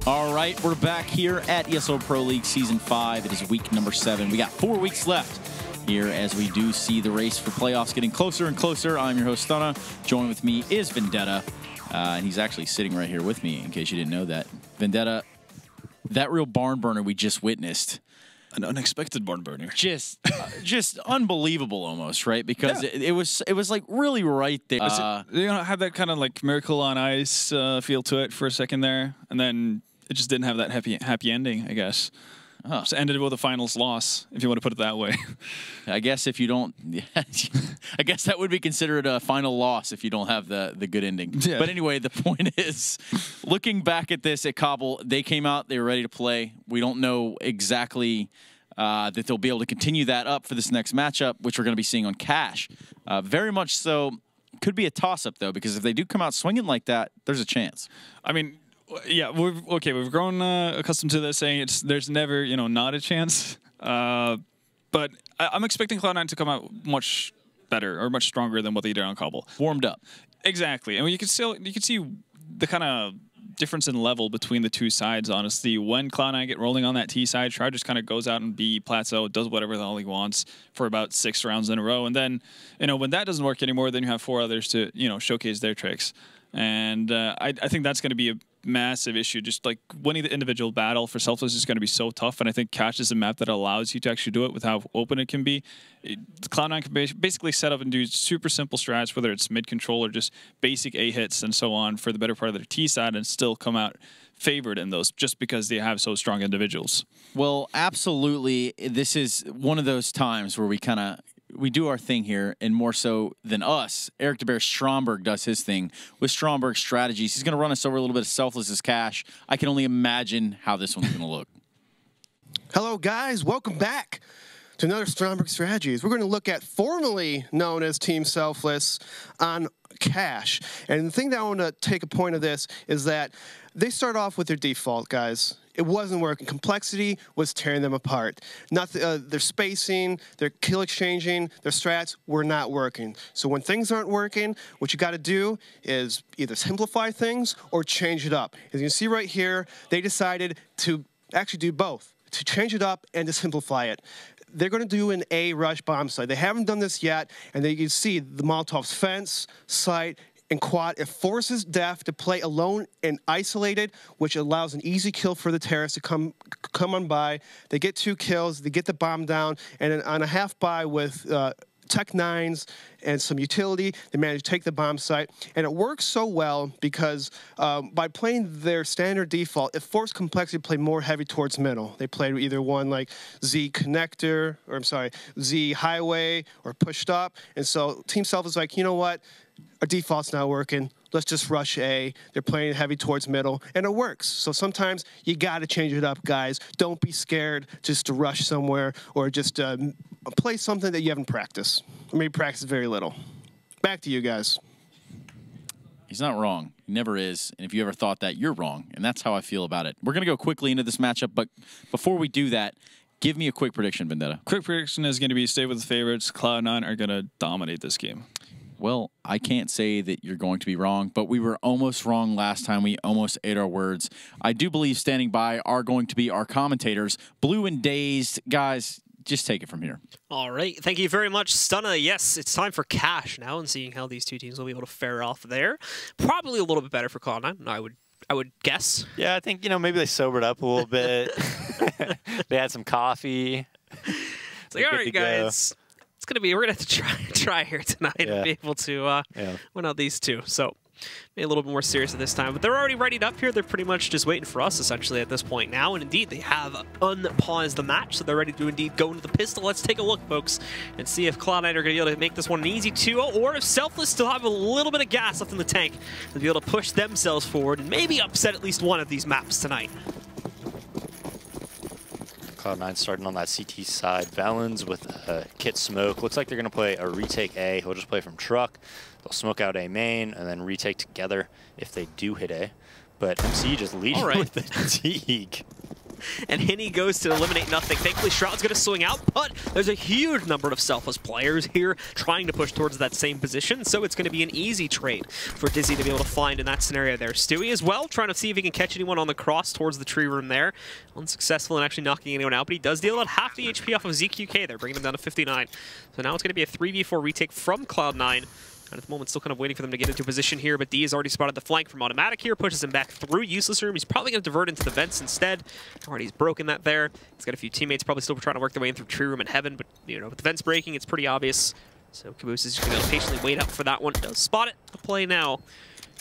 All right, we're back here at ESL Pro League Season 5. It is week number 7. We got 4 weeks left here as we do see the race for playoffs getting closer and closer. I'm your host, Stunna. Joining with me is Vendetta, and he's actually sitting right here with me, in case you didn't know that. Vendetta, that real barn burner we just witnessed. An unexpected barn burner. Just unbelievable almost, right? Because it was like really right there. You know, had that kind of like Miracle on Ice feel to it for a second there, and then it just didn't have that happy ending, I guess. Oh. Just ended with a finals loss, if you want to put it that way. I guess if you don't, I guess that would be considered a final loss if you don't have the good ending. Yeah. But anyway, the point is, looking back at this at Cobble, they came out, they were ready to play. We don't know exactly that they'll be able to continue that up for this next matchup, which we're going to be seeing on Cash. Very much so. Could be a toss-up, though, because if they do come out swinging like that, there's a chance. I mean, yeah, we've grown accustomed to this, saying there's never, not a chance. But I'm expecting Cloud9 to come out much better or much stronger than what they did on Cobble. Warmed up. Exactly. And you can see the kind of difference in level between the two sides, honestly. When Cloud9 get rolling on that T side, Shroud just kind of goes out and B plateau, does whatever the hell he wants for about 6 rounds in a row. And then, when that doesn't work anymore, then you have 4 others to, showcase their tricks. And I think that's going to be a massive issue. Just like winning the individual battle for Selfless is going to be so tough, and I think Cash is a map that allows you to actually do it with how open it can be. Cloud9 can basically set up and do super simple strats, whether it's mid control or just basic A hits and so on, for the better part of their T side, and still come out favored in those just because they have so strong individuals. Well, absolutely. This is one of those times where we do our thing here, and more so than us, Eric DeBear Stromberg does his thing with Stromberg's strategies. He's going to run us over a little bit of Selfless's Cash. I can only imagine how this one's going to look. Hello, guys. Welcome back to another Stromberg Strategies. We're going to look at formerly known as Team Selfless on Cash. And the thing that I want to take a point of this is that they start off with their default, guys. It wasn't working. Complexity was tearing them apart. Their spacing, their kill exchanging, their strats were not working. So when things aren't working, what you got to do is either simplify things or change it up. As you can see right here, they decided to actually do both, to change it up and to simplify it. They're going to do an A rush bomb site. They haven't done this yet, and you can see the Molotov's fence, site, and quad. It forces Def to play alone and isolated, which allows an easy kill for the terrorists to come on by. They get 2 kills, they get the bomb down, and then on a half buy with Tech 9s and some utility, they manage to take the bomb site. And it works so well because by playing their standard default, it forced Complexity to play more heavy towards middle. They played either one like Z Connector, or I'm sorry, Z Highway, or pushed up. And so Team Self is like, you know what? Our default's not working. Let's just rush A. They're playing heavy towards middle, and it works. So sometimes you got to change it up, guys. Don't be scared just to rush somewhere or just play something that you haven't practiced. Or maybe practice very little. Back to you guys. He's not wrong. He never is. And if you ever thought that, you're wrong. And that's how I feel about it. We're going to go quickly into this matchup, but before we do that, give me a quick prediction, Vendetta. Quick prediction is going to be stay with the favorites. Cloud9 are going to dominate this game. Well, I can't say that you're going to be wrong, but we were almost wrong last time. We almost ate our words. I do believe standing by are going to be our commentators. Blue and Dazed. Guys, just take it from here. All right. Thank you very much, Stunna. Yes, it's time for Cash now, and seeing how these two teams will be able to fare off there. Probably a little bit better for Cloud9, I would guess. Yeah, I think, maybe they sobered up a little bit. They had some coffee. It's like, all right, guys. We're gonna have to try here tonight and be able to win out these two. So be a little bit more serious at this time. But they're already readied up here. They're pretty much just waiting for us essentially at this point now. And indeed, they have unpaused the match, so they're ready to indeed go into the pistol. Let's take a look, folks, and see if Cloud9 are going to be able to make this one an easy 2-0, or if Selfless still have a little bit of gas left in the tank to be able to push themselves forward and maybe upset at least one of these maps tonight. Cloud9 starting on that CT side. Valens with Kit Smoke. Looks like they're going to play a retake A. He'll just play from truck. They'll smoke out A main and then retake together if they do hit A. But MC just leading with the Teague. And in he goes to eliminate nothing. Thankfully, Shroud's going to swing out, but there's a huge number of Selfless players here trying to push towards that same position, so it's going to be an easy trade for Dizzy to be able to find in that scenario there. Stewie as well, trying to see if he can catch anyone on the cross towards the tree room there. Unsuccessful in actually knocking anyone out, but he does deal about half the HP off of ZQK there, bringing him down to 59. So now it's going to be a 3v4 retake from Cloud9. And at the moment, still kind of waiting for them to get into position here, but D has already spotted the flank from Automatic here, pushes him back through Useless Room. He's probably going to divert into the vents instead. Already he's broken that there. He's got a few teammates probably still trying to work their way in through Tree Room and Heaven, but you know, with the vents breaking, it's pretty obvious. So Caboose is just going to patiently wait up for that one. Does spot it. The play now.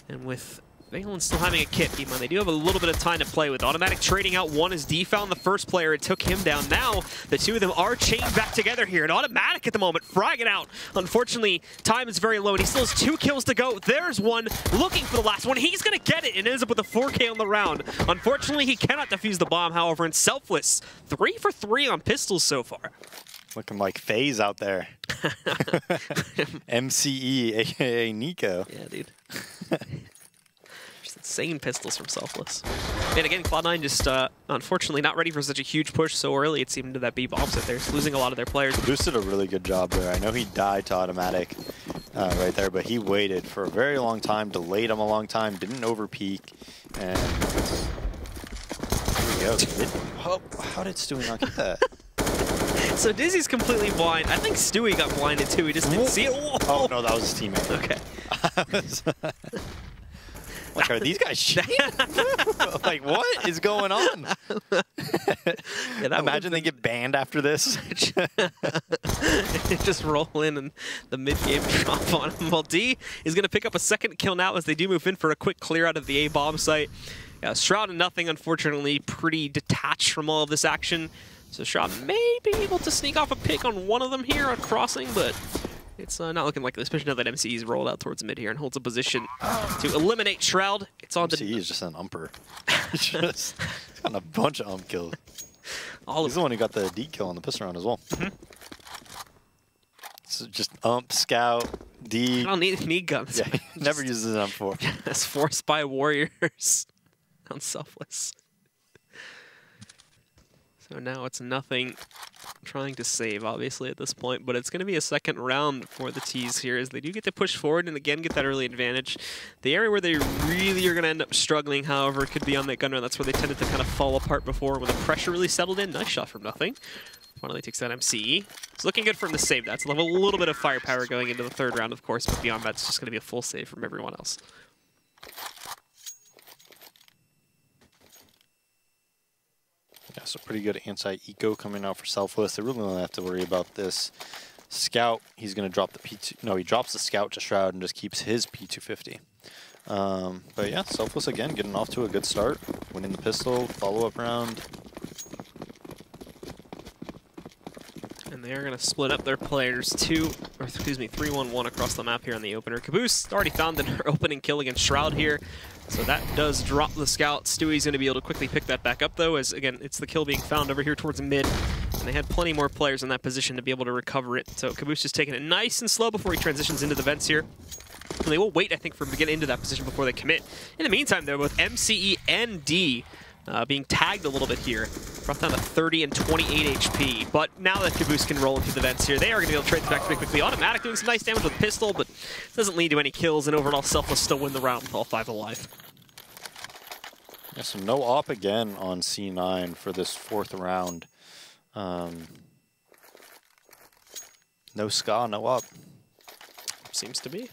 And with Valen still having a kit, keep in mind, they do have a little bit of time to play with. Automatic trading out one as D found the first player. It took him down. Now, the two of them are chained back together here. And Automatic at the moment, fragging out. Unfortunately, time is very low, and he still has 2 kills to go. There's one looking for the last one. He's going to get it and ends up with a 4K on the round. Unfortunately, he cannot defuse the bomb, however, and Selfless, 3 for 3 on pistols so far. Looking like FaZe out there. MCE, a.k.a. Nico. Yeah, dude. Insane pistols from Selfless. And again, Cloud9 just unfortunately not ready for such a huge push so early. It seemed to that B bomb set there, losing a lot of their players. Bruce did a really good job there. I know he died to Automatic right there, but he waited for a very long time, delayed him a long time, didn't overpeak, and here we go. Oh, how did Stewie not get that? So Dizzy's completely blind. I think Stewie got blinded too. He just didn't see it. Whoa. Oh no, that was his teammate. Okay. Like, are these guys shit? Like, what is going on? Yeah, imagine they get banned after this. Just roll in and the mid-game drop on him. Well, D is going to pick up a second kill now as they do move in for a quick clear out of the A-bomb site. Shroud and Nothing, unfortunately, pretty detached from all of this action. So Shroud may be able to sneak off a pick on one of them here on crossing, but it's not looking like this, especially now that MCE's rolled out towards mid here and holds a position to eliminate Shroud. It's on MCE is just an umper. He's got a bunch of ump kills. He's the one who got the D kill on the pistol round as well. So just ump, scout, D. I don't need guns. Yeah, he never uses an ump for. That's 4 Spy Warriors on Selfless. So now it's Nothing trying to save, obviously, at this point, but it's going to be a second round for the T's here as they do get to push forward and, again, get that early advantage. The area where they really are going to end up struggling, however, could be on that gun round. That's where they tended to kind of fall apart before when the pressure really settled in. Nice shot from Nothing. Finally takes that MCE. It's looking good for him to save that. So they'll have a little bit of firepower going into the third round, of course, but beyond that, it's just going to be a full save from everyone else. Yeah, so pretty good anti-eco coming out for Selfless. They really don't have to worry about this. Scout, he's going to drop the P2. No, he drops the Scout to Shroud and just keeps his P250. But yeah, Selfless again getting off to a good start. Winning the pistol, follow-up round. And they are going to split up their players 3-1-1 across the map here on the opener. Caboose already found an opening kill against Shroud here. So that does drop the Scout. Stewie's going to be able to quickly pick that back up, though, as, again, it's the kill being found over here towards mid. And they had plenty more players in that position to be able to recover it. So Caboose just taking it nice and slow before he transitions into the vents here. And they will wait, I think, for him to get into that position before they commit. In the meantime, though, both MCE and D being tagged a little bit here. Brought down to 30 and 28 HP. But now that Caboose can roll into the vents here, they are going to be able to trade them back pretty quickly. Automatic doing some nice damage with pistol, but doesn't lead to any kills, and overall Selfless still win the round with all 5 alive. Yeah, so no op again on C9 for this 4th round. No ska, no op. Seems to be.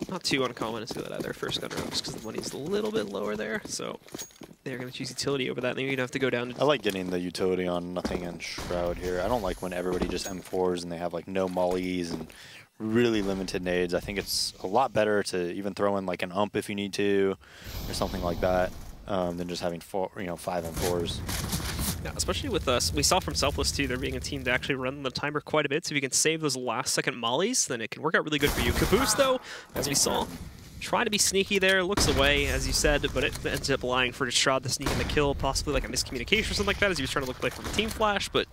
Not too uncommon to see that either first gun round, just because the money's a little bit lower there. So they're going to choose utility over that. And then you're going to have to go down to... I like getting the utility on Nothing and Shroud here. I don't like when everybody just M4s and they have like no mollies and really limited nades. I think it's a lot better to even throw in like an ump if you need to or something like that than just having 5 M4s. Yeah, especially with us, we saw from Selfless too, there being a team to actually run the timer quite a bit, so if you can save those last-second mollies, then it can work out really good for you. Caboose, though, as we saw, try to be sneaky there, looks away, as you said, but it ends up allowing for Shroud to sneak in the kill, possibly like a miscommunication or something like that, as he was trying to look away from a team flash, but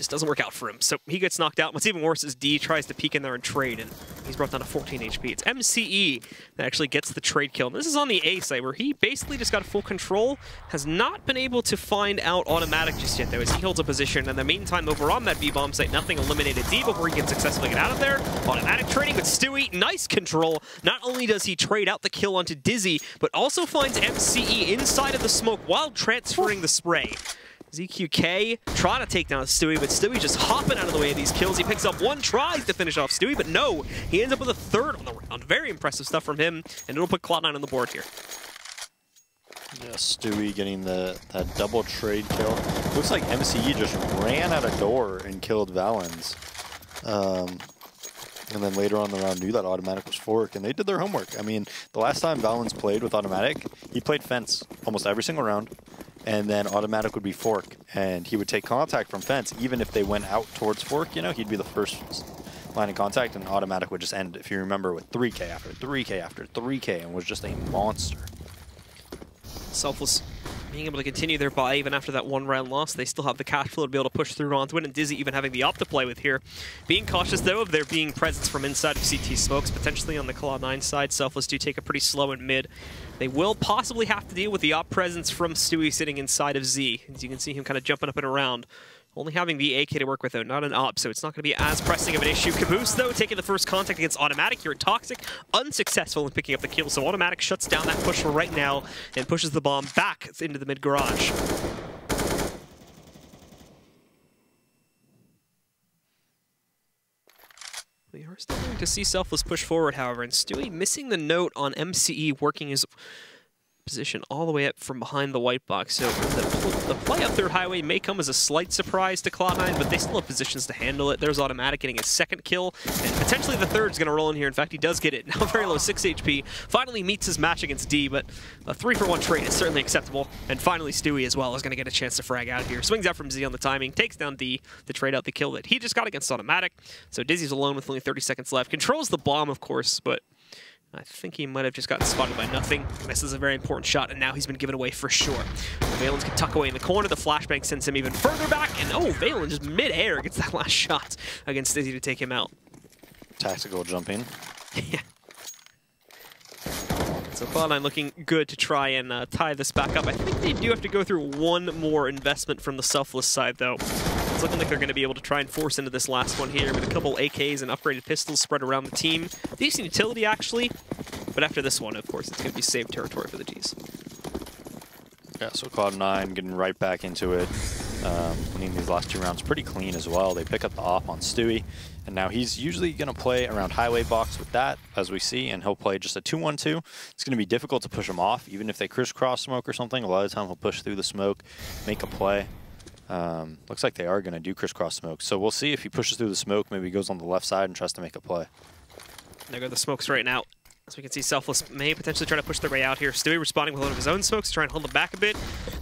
just doesn't work out for him. So he gets knocked out. What's even worse is D tries to peek in there and trade, and he's brought down to 14 HP. It's MCE that actually gets the trade kill. And this is on the A side, where he basically just got full control, has not been able to find out Automatic just yet, though, as he holds a position. In the meantime, over on that B-bomb site, nothing eliminated D before he can successfully get out of there. Automatic trading with Stewie. Nice control. Not only does he trade out the kill onto Dizzy, but also finds MCE inside of the smoke while transferring the spray. ZQK trying to take down Stewie, but Stewie just hopping out of the way of these kills. He picks up one, tries to finish off Stewie, but no, he ends up with a third on the round. Very impressive stuff from him, and it'll put Cloud9 on the board here. Yeah, Stewie getting that double trade kill. Looks like MCE just ran out of door and killed Valens. And then later on in the round knew that Automatic was Fork, and they did their homework. I mean, the last time Valens played with Automatic, he played Fence almost every single round, and then Automatic would be Fork, and he would take contact from Fence. Even if they went out towards Fork, you know, he'd be the first line of contact, and Automatic would just end, if you remember, with 3K after 3K after 3K, and was just a monster. Selfless being able to continue their buy even after that one-round loss. They still have the cash flow to be able to push through onto it, and Dizzy even having the op to play with here. Being cautious, though, of there being presence from inside of CT smokes, potentially on the Cloud9 side. Selfless do take a pretty slow in mid. They will possibly have to deal with the op presence from Stewie sitting inside of Z. As you can see him kind of jumping up and around. Only having the AK to work with, though, not an op, so it's not going to be as pressing of an issue. Caboose, though, taking the first contact against Automatic here at Toxic, unsuccessful in picking up the kill, so Automatic shuts down that push for right now and pushes the bomb back into the mid-garage. We are still going to see Selfless push forward, however, and Stewie missing the note on MCE working his position all the way up from behind the white box. So the play up third highway may come as a slight surprise to Cloud9, but they still have positions to handle it. There's Automatic getting his second kill, and potentially the third's going to roll in here. In fact, he does get it. Now very low, 6 HP. Finally meets his match against D, but a 3-for-1 trade is certainly acceptable. And finally, Stewie as well is going to get a chance to frag out here. Swings out from Z on the timing, takes down D to trade out the kill that he just got against Automatic. So Dizzy's alone with only 30 seconds left. Controls the bomb, of course, but I think he might have just gotten spotted by nothing. This is a very important shot, and now he's been given away for sure. Valens can tuck away in the corner. The flashbang sends him even further back, and oh, Valens just mid-air gets that last shot against Dizzy to take him out. Tactical jumping. Yeah. So Cloud9 looking good to try and tie this back up. I think they do have to go through one more investment from the Selfless side, though. It's looking like they're going to be able to try and force into this last one here with a couple AKs and upgraded pistols spread around the team. Decent utility, actually, but after this one, of course, it's going to be safe territory for the Gs. Yeah, so Cloud9 getting right back into it, winning these last 2 rounds pretty clean as well. They pick up the op on Stewie, and now he's usually going to play around highway box with that, as we see, and he'll play just a 2-1-2. It's going to be difficult to push him off, even if they crisscross smoke or something. A lot of the time he'll push through the smoke, make a play. Looks like they are going to do crisscross smoke, so we'll see if he pushes through the smoke. Maybe he goes on the left side and tries to make a play. There go the smokes right now. As we can see, Selfless may potentially try to push their way out here. Stewie responding with one of his own smokes, trying to hold them back a bit.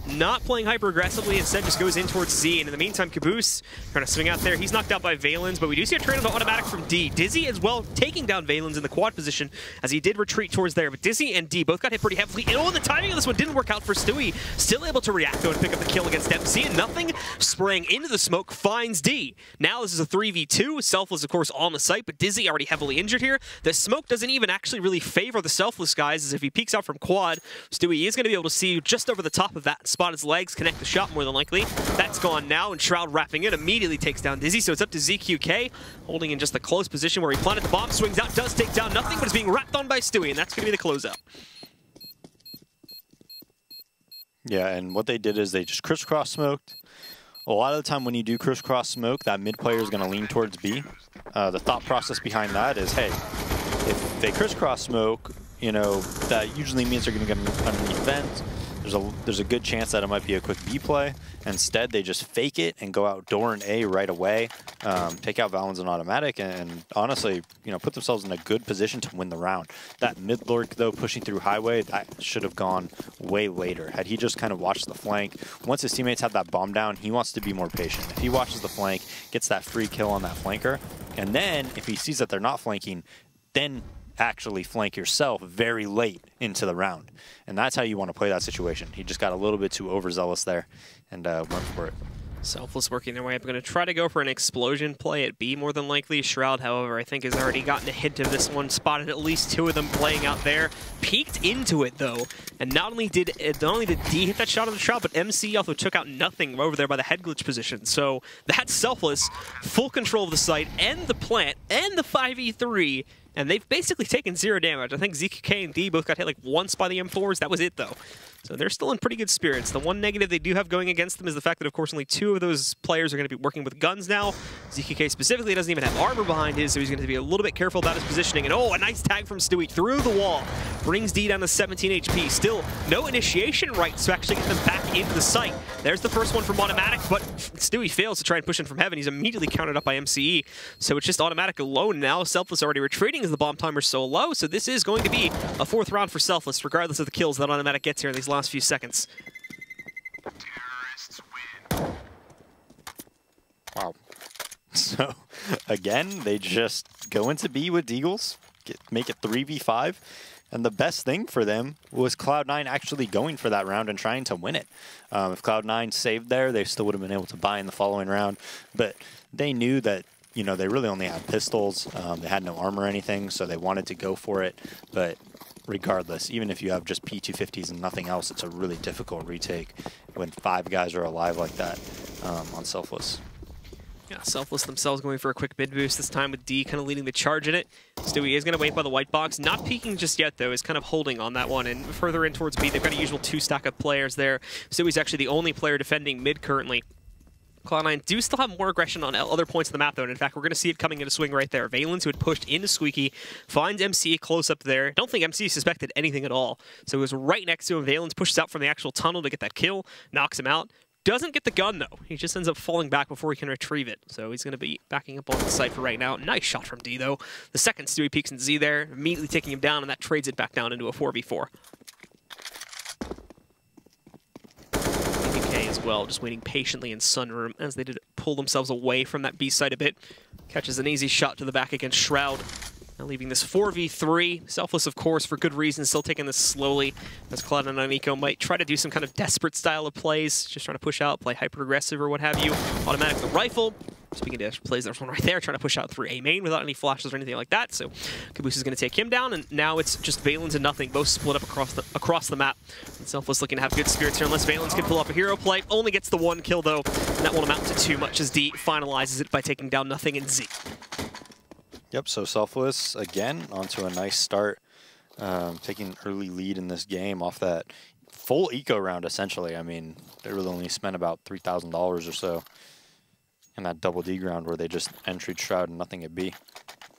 Not playing hyper-aggressively, instead just goes in towards Z. And in the meantime, Caboose trying to swing out there. He's knocked out by Valens, but we do see a trade on the Automatic from D. Dizzy as well taking down Valens in the quad position as he did retreat towards there. But Dizzy and D both got hit pretty heavily. And oh, the timing of this one didn't work out for Stewie. Still able to react, though, and pick up the kill against MC. And nothing spraying into the smoke finds D. Now this is a 3v2. Selfless, of course, on the site, but Dizzy already heavily injured here. The smoke doesn't even actually really favor the Selfless guys, as if he peeks out from quad, Stewie is going to be able to see just over the top of that, spot his legs, connect the shot more than likely. That's gone now, and Shroud wrapping it immediately takes down Dizzy, so it's up to ZQK, holding in just the close position where he planted the bomb, swings out, does take down nothing, but is being wrapped on by Stewie, and that's going to be the closeout. Yeah, and what they did is they just crisscross smoked. A lot of the time when you do crisscross smoke, that mid player is going to lean towards B. The thought process behind that is, hey, if they crisscross smoke, you know, that usually means they're going to get underneath vent. There's a good chance that it might be a quick B play. Instead, they just fake it and go out door and A right away, take out Valens and Automatic, and honestly, you know, put themselves in a good position to win the round. That mid lurk, though, pushing through highway, that should have gone way later. Had he just kind of watched the flank, once his teammates have that bomb down, he wants to be more patient. If he watches the flank, gets that free kill on that flanker, and then if he sees that they're not flanking, then actually flank yourself very late into the round. And that's how you want to play that situation. He just got a little bit too overzealous there and went for it. Selfless working their way up. Going to try to go for an explosion play at B more than likely. Shroud, however, I think has already gotten a hint of this one. Spotted at least 2 of them playing out there. Peeked into it though, and not only did D hit that shot on the Shroud, but MC also took out nothing over there by the head glitch position. So that's Selfless, full control of the site and the plant and the 5v3. And they've basically taken 0 damage. I think ZQK and D both got hit like once by the M4s. That was it, though. So they're still in pretty good spirits. The one negative they do have going against them is the fact that, of course, only 2 of those players are going to be working with guns now. ZQK specifically doesn't even have armor behind his, so he's going to be a little bit careful about his positioning. And oh, a nice tag from Stewie through the wall. Brings D down to 17 HP. Still no initiation rights to actually get them back into the site. There's the first one from Automatic, but Stewie fails to try and push in from heaven. He's immediately countered up by MCE. So it's just Automatic alone now. Selfless already retreating as the bomb timer's so low. So this is going to be a 4th round for Selfless, regardless of the kills that Automatic gets here in these last few seconds. Wow. So, again, they just go into B with Deagles, make it 3v5, and the best thing for them was Cloud9 actually going for that round and trying to win it. If Cloud9 saved there, they still would have been able to buy in the following round, but they knew that, you know, they really only had pistols, they had no armor or anything, so they wanted to go for it, but regardless, even if you have just P250s and nothing else, it's a really difficult retake when 5 guys are alive like that on Selfless. Yeah, Selfless themselves going for a quick mid boost this time with D kind of leading the charge in it. Stewie is going to wait by the white box. Not peeking just yet, though. Is kind of holding on that one. And further in towards B, they've got a usual 2 stack of players there. Stewie's actually the only player defending mid currently. Cloud9 do still have more aggression on other points of the map, though, and in fact, we're going to see it coming into swing right there. Valens, who had pushed into Squeaky, finds MC close up there. Don't think MC suspected anything at all, so it was right next to him. Valens pushes out from the actual tunnel to get that kill, knocks him out. Doesn't get the gun, though. He just ends up falling back before he can retrieve it, so he's going to be backing up on the site for right now. Nice shot from D, though. The second Stewie peeks in Z there, immediately taking him down, and that trades it back down into a 4v4. As well, just waiting patiently in Sunroom as they did pull themselves away from that B side a bit. Catches an easy shot to the back against Shroud. Now leaving this 4v3. Selfless, of course, for good reason, still taking this slowly, as Cloud9 and Nico might try to do some kind of desperate style of plays, just trying to push out, play hyper-aggressive or what have you. Automatic the rifle. Speaking of desperate plays, there's one right there, trying to push out through A main without any flashes or anything like that. So Caboose is going to take him down, and now it's just Valens and nothing, both split up across the map. And Selfless looking to have good spirits here, unless Valens can pull off a hero play. Only gets the 1 kill, though, and that won't amount to too much as D finalizes it by taking down nothing in Z. Yep, so Selfless, again, onto a nice start, taking an early lead in this game off that full eco round, essentially. I mean, they really only spent about $3,000 or so in that double D round where they just entry Shroud and nothing at B.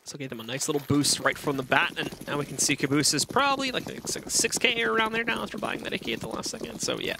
So gave them a nice little boost right from the bat, and now we can see Caboose is probably like 6K around there now after buying that AK at the last second, so yeah.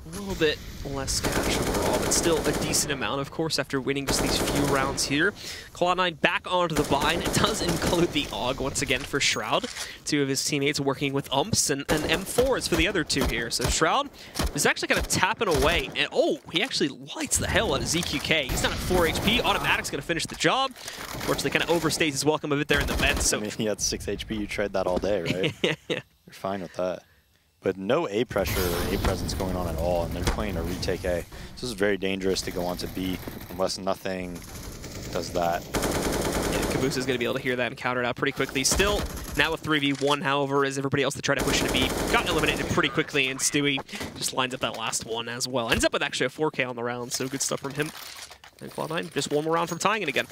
A little bit less cash overall, but still a decent amount, of course, after winning just these few rounds here. Cloud9 back onto the buy, and it does include the AUG once again for Shroud. 2 of his teammates working with umps and M4s for the other 2 here. So Shroud is actually kind of tapping away, and oh, he actually lights the hell out of ZQK. He's down at 4 HP. Automatic's going to finish the job. Unfortunately, kind of overstays his welcome a bit there in the vent. So I mean, he had 6 HP. You tried that all day, right? Yeah. You're fine with that. But no A pressure or A presence going on at all, and they're playing a retake A. So this is very dangerous to go on to B unless nothing does that. Yeah, Caboose is going to be able to hear that and counter it out pretty quickly. Still, now a 3v1, however, as everybody else to try to push into B got eliminated pretty quickly, and Stewie just lines up that last one as well. Ends up with actually a 4K on the round, so good stuff from him. And Cloud9, just one more round from tying it again.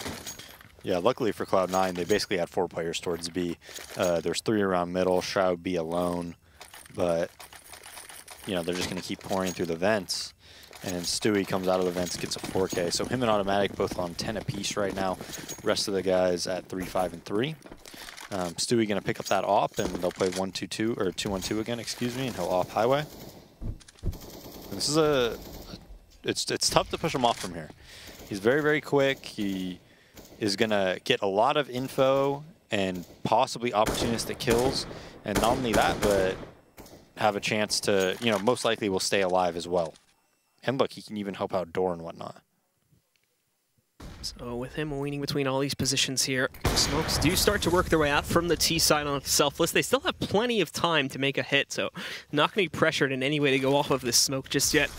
Yeah, luckily for Cloud9, they basically had 4 players towards B. There's 3 around middle, Shroud B alone. But, you know, they're just going to keep pouring through the vents. And Stewie comes out of the vents, gets a 4K. So him and Automatic both on 10 apiece right now. Rest of the guys at 3, 5, and 3. Stewie going to pick up that op, and they'll play 1-2-2, or 2-1-2 again, excuse me, and he'll op highway. And this is it's tough to push him off from here. He's very, very quick. He is going to get a lot of info and possibly opportunistic kills. And not only that, but have a chance to, you know, most likely will stay alive as well. And look, he can even help out Door and whatnot. So with him weaning between all these positions here, smokes do start to work their way out from the T side on Selfless. They still have plenty of time to make a hit, so not going to be pressured in any way to go off of this smoke just yet.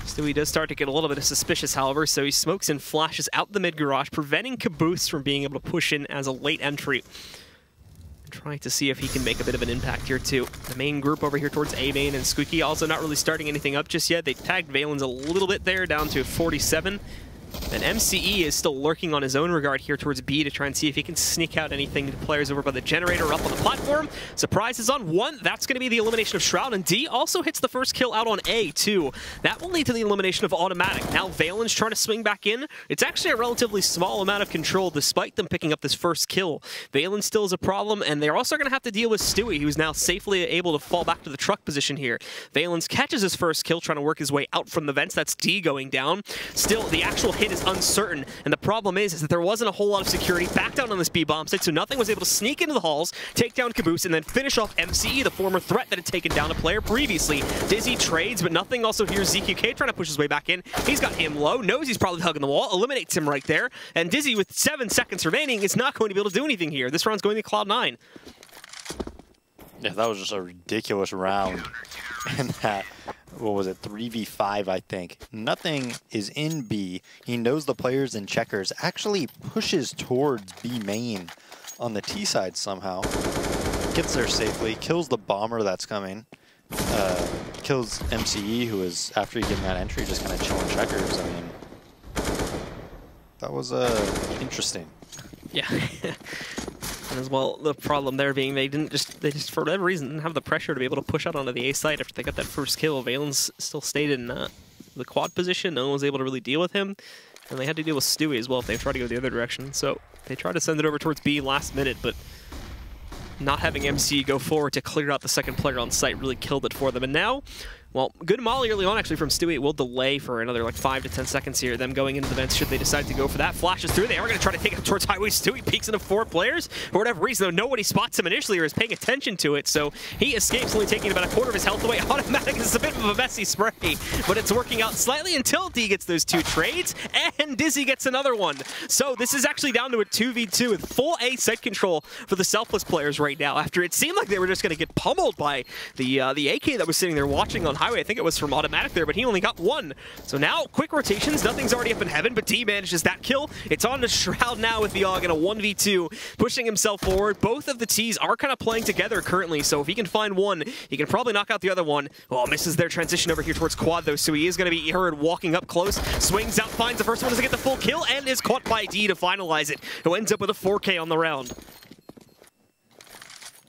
Stewie does start to get a little bit of suspicious, however, so he smokes and flashes out the mid-garage, preventing Caboose from being able to push in as a late entry. Trying to see if he can make a bit of an impact here, too. The main group over here towards A main and Squeaky also not really starting anything up just yet. They tagged Valen's a little bit there, down to 47. And MCE is still lurking on his own regard here towards B to try and see if he can sneak out anything to players over by the generator up on the platform. Surprise is on 1. That's going to be the elimination of Shroud. And D also hits the first kill out on A, too. That will lead to the elimination of Automatic. Now Valen's trying to swing back in. It's actually a relatively small amount of control despite them picking up this first kill. Valen still is a problem, and they're also going to have to deal with Stewie, who's now safely able to fall back to the truck position here. Valen's catches his first kill, trying to work his way out from the vents. That's D going down. Still, the actual hit is uncertain, and the problem is that there wasn't a whole lot of security back down on this B bomb site, so nothing was able to sneak into the halls, take down Caboose, and then finish off MCE, the former threat that had taken down a player previously. Dizzy trades, but nothing. Also here's ZQK trying to push his way back in. He's got him low, knows he's probably hugging the wall, eliminates him right there, and Dizzy with 7 seconds remaining is not going to be able to do anything here. This round's going to Cloud9. Yeah, that was just a ridiculous round. And that, what was it, 3v5, I think. Nothing is in B. He knows the players in checkers, actually pushes towards B main on the T side somehow. Gets there safely, kills the bomber that's coming. Kills MCE, who is, after getting that entry, just kind of chilling checkers. I mean, that was interesting. Yeah. And as well, the problem there being they just for whatever reason didn't have the pressure to be able to push out onto the A side after they got that first kill. Valen's still stayed in the quad position. No one was able to really deal with him. And they had to deal with Stewie as well if they tried to go the other direction. So they tried to send it over towards B last minute, but not having MC go forward to clear out the second player on site really killed it for them. And now, well, good molly early on actually from Stewie. It will delay for another like 5 to 10 seconds here. Them going into the vents should they decide to go for that. Flashes through. They are going to try to take it towards Highway. Stewie peeks into 4 players. For whatever reason, though, nobody spots him initially or is paying attention to it. So he escapes, only taking about a quarter of his health away. Automatic is a bit of a messy spray, but it's working out slightly until D gets those 2 trades, and Dizzy gets another one. So this is actually down to a 2v2 with full A site control for the Selfless players right now. After it seemed like they were just going to get pummeled by the AK that was sitting there watching on Highway. I think it was from Automatic there, but he only got 1. So now, quick rotations. Nothing's already up in heaven, but D manages that kill. It's on to Shroud now with the AUG in a 1v2, pushing himself forward. Both of the Ts are kind of playing together currently, so if he can find one, he can probably knock out the other one. Oh, misses their transition over here towards quad, though, so he is going to be heard walking up close. Swings out, finds the first one, doesn't get the full kill, and is caught by D to finalize it, who ends up with a 4K on the round.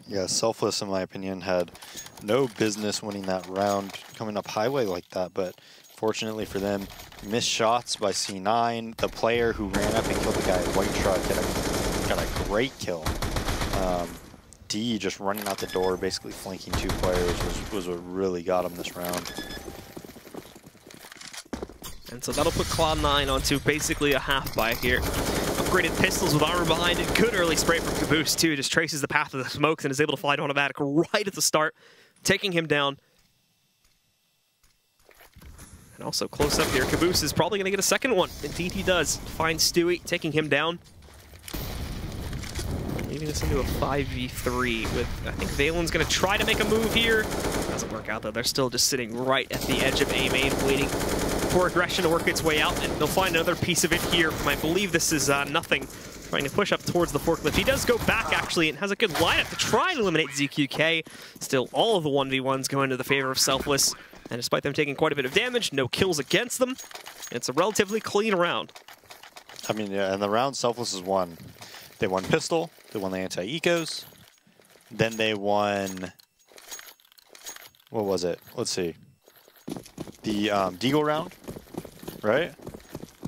Yeah, Selfless, in my opinion, had no business winning that round coming up Highway like that, but fortunately for them, missed shots by C9. The player who ran up and killed the guy in white truck got a great kill. D just running out the door, basically flanking 2 players was what really got him this round. And so that'll put Cloud9 onto basically a half buy here. Upgraded pistols with armor behind it. Good early spray from Caboose, too. Just traces the path of the smokes and is able to find Automatic right at the start, taking him down. And also close up here, Caboose is probably going to get a second one. Indeed he does. Finds Stewie, taking him down. Leaving us into a 5v3 with, I think Valen's going to try to make a move here. Doesn't work out, though. They're still just sitting right at the edge of A main, waiting for aggression to work its way out, and they'll find another piece of it here from, I believe this is nothing. Trying to push up towards the forklift. He does go back, actually, and has a good lineup to try and eliminate ZQK. Still, all of the 1v1s go into the favor of Selfless, and despite them taking quite a bit of damage, no kills against them. It's a relatively clean round. I mean, yeah, and the round Selfless has won. They won pistol, they won the anti-ecos, then they won, what was it? Let's see. The Deagle round, right?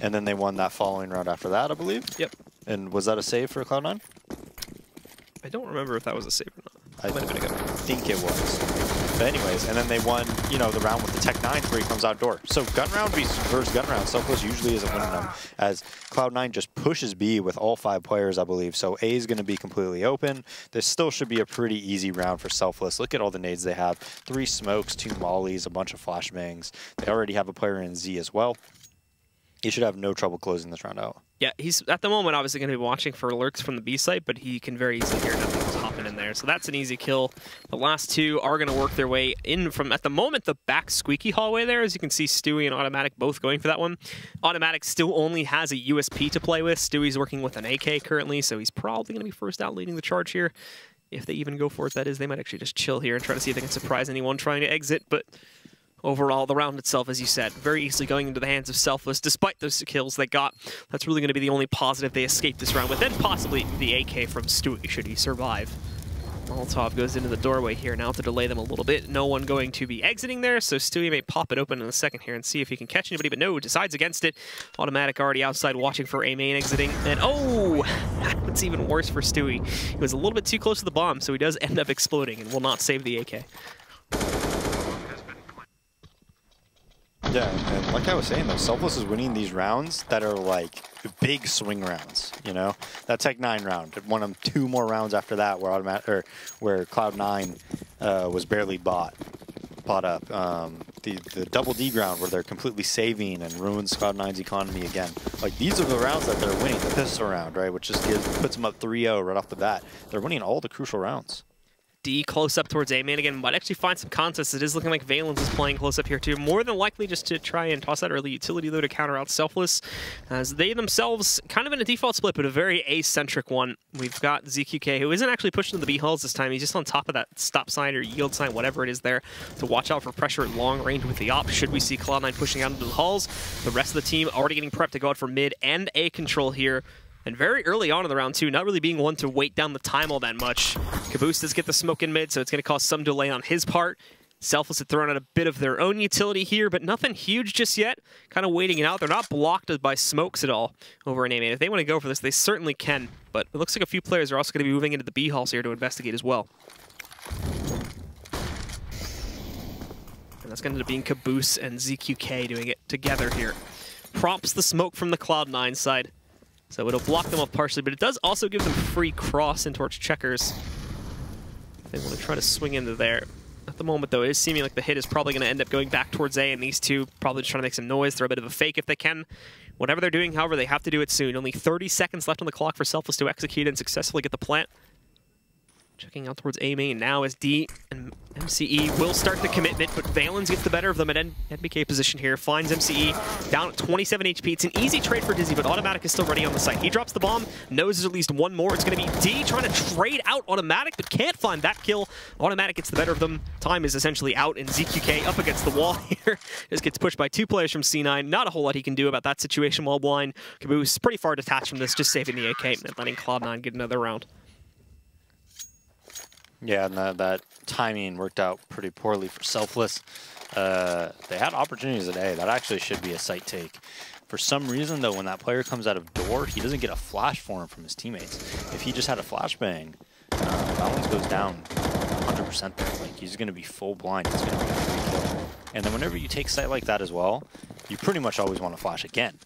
And then they won that following round after that, I believe. Yep. And was that a save for Cloud9? I don't remember if that was a save or not. I think it was. But anyways, and then they won, you know, the round with the Tech 9 where he comes outdoor. So gun round versus gun round, Selfless usually isn't winning them, as Cloud9 just pushes B with all 5 players, I believe. So A is going to be completely open. This still should be a pretty easy round for Selfless. Look at all the nades they have. 3 smokes, 2 mollies, a bunch of flashbangs. They already have a player in Z as well. He should have no trouble closing this round out. Yeah, he's at the moment obviously going to be watching for lurks from the B site, but he can very easily hear nothing's hopping in there. So that's an easy kill. The last two are going to work their way in from, at the moment, the back squeaky hallway there. As you can see, Stewie and Automatic both going for that one. Automatic still only has a USP to play with. Stewie's working with an AK currently, so he's probably going to be first out leading the charge here. If they even go for it, that is. They might actually just chill here and try to see if they can surprise anyone trying to exit, but overall, the round itself, as you said, very easily going into the hands of Selfless, despite those kills they got. That's really going to be the only positive they escaped this round with, and possibly the AK from Stewie, should he survive. Molotov goes into the doorway here now to delay them a little bit. No one going to be exiting there, so Stewie may pop it open in a second here and see if he can catch anybody, but no, decides against it. Automatic already outside watching for A main exiting, and oh, that's even worse for Stewie. He was a little bit too close to the bomb, so he does end up exploding and will not save the AK. Yeah, and like I was saying, though, Selfless is winning these rounds that are like big swing rounds. You know, that Tech9 round, it won them 2 more rounds after that, where where Cloud9 was barely bought up. The double D ground where they're completely saving and ruins Cloud9's economy again. Like, these are the rounds that they're winning. The pistol round, right, which just puts them up 3-0 right off the bat. They're winning all the crucial rounds. D close up towards A main again. Might actually find some contests. It is looking like Valens is playing close up here too. More than likely just to try and toss that early utility though to counter out Selfless, as they themselves kind of in a default split, but a very A-centric one. We've got ZQK, who isn't actually pushing to the B halls this time. He's just on top of that stop sign or yield sign, whatever it is there, to watch out for pressure at long range with the op. Should we see Cloud9 pushing out into the halls, the rest of the team already getting prepped to go out for mid and A control here. And very early on in the round, too, not really being one to wait down the time all that much. Caboose does get the smoke in mid, so it's going to cause some delay on his part. Selfless had thrown out a bit of their own utility here, but nothing huge just yet. Kind of waiting it out. They're not blocked by smokes at all over in A main. If they want to go for this, they certainly can. But it looks like a few players are also going to be moving into the B halls here to investigate as well. And that's going to end up being Caboose and ZQK doing it together here. Prompts the smoke from the Cloud9 side. So it'll block them off partially, but it does also give them free cross in towards checkers. They want to try to swing into there. At the moment, though, it is seeming like the hit is probably going to end up going back towards A, and these two probably just trying to make some noise, throw a bit of a fake if they can. Whatever they're doing, however, they have to do it soon. Only 30 seconds left on the clock for Selfless to execute and successfully get the plant. Checking out towards A main now as D and MCE will start the commitment, but Valens gets the better of them at NBK position here. Finds MCE down at 27 HP. It's an easy trade for Dizzy, but Automatic is still ready on the site. He drops the bomb, knows there's at least one more. It's going to be D trying to trade out Automatic, but can't find that kill. Automatic gets the better of them. Time is essentially out, and ZQK up against the wall here. Just gets pushed by 2 players from C9. Not a whole lot he can do about that situation while blind. Caboose pretty far detached from this, just saving the AK and letting Cloud9 get another round. Yeah, and that timing worked out pretty poorly for Selfless. They had opportunities today. That actually should be a site take. For some reason, though, when that player comes out of door, he doesn't get a flash for him from his teammates. If he just had a flashbang, that one goes down 100% there. Like, he's going to be full blind. It's going to be a free kill. And then whenever you take sight like that as well, you pretty much always want to flash again.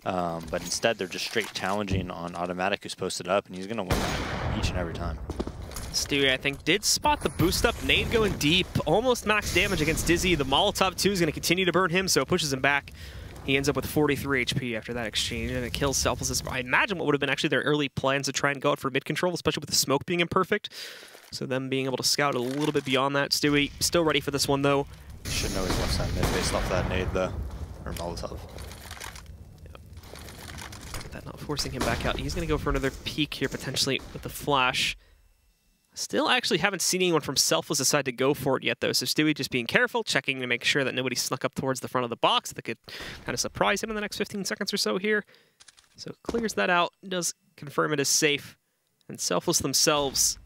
But instead, they're just straight challenging on Automatic, who's posted up, and he's going to win that each and every time. Stewie, I think, did spot the boost up. Nade going deep, almost max damage against Dizzy. The Molotov 2 is going to continue to burn him, so it pushes him back. He ends up with 43 HP after that exchange, and it kills Selfless. I imagine what would have been actually their early plans to try and go out for mid control, especially with the smoke being imperfect. So them being able to scout a little bit beyond that. Stewie still ready for this one, though. You should know he's left side mid based off that nade, though, or Molotov. Yep. That not forcing him back out. He's going to go for another peek here, potentially, with the flash. Still actually haven't seen anyone from Selfless decide to go for it yet, though. So Stewie just being careful, checking to make sure that nobody snuck up towards the front of the box that could kind of surprise him in the next 15 seconds or so here. So clears that out, does confirm it is safe. And Selfless themselves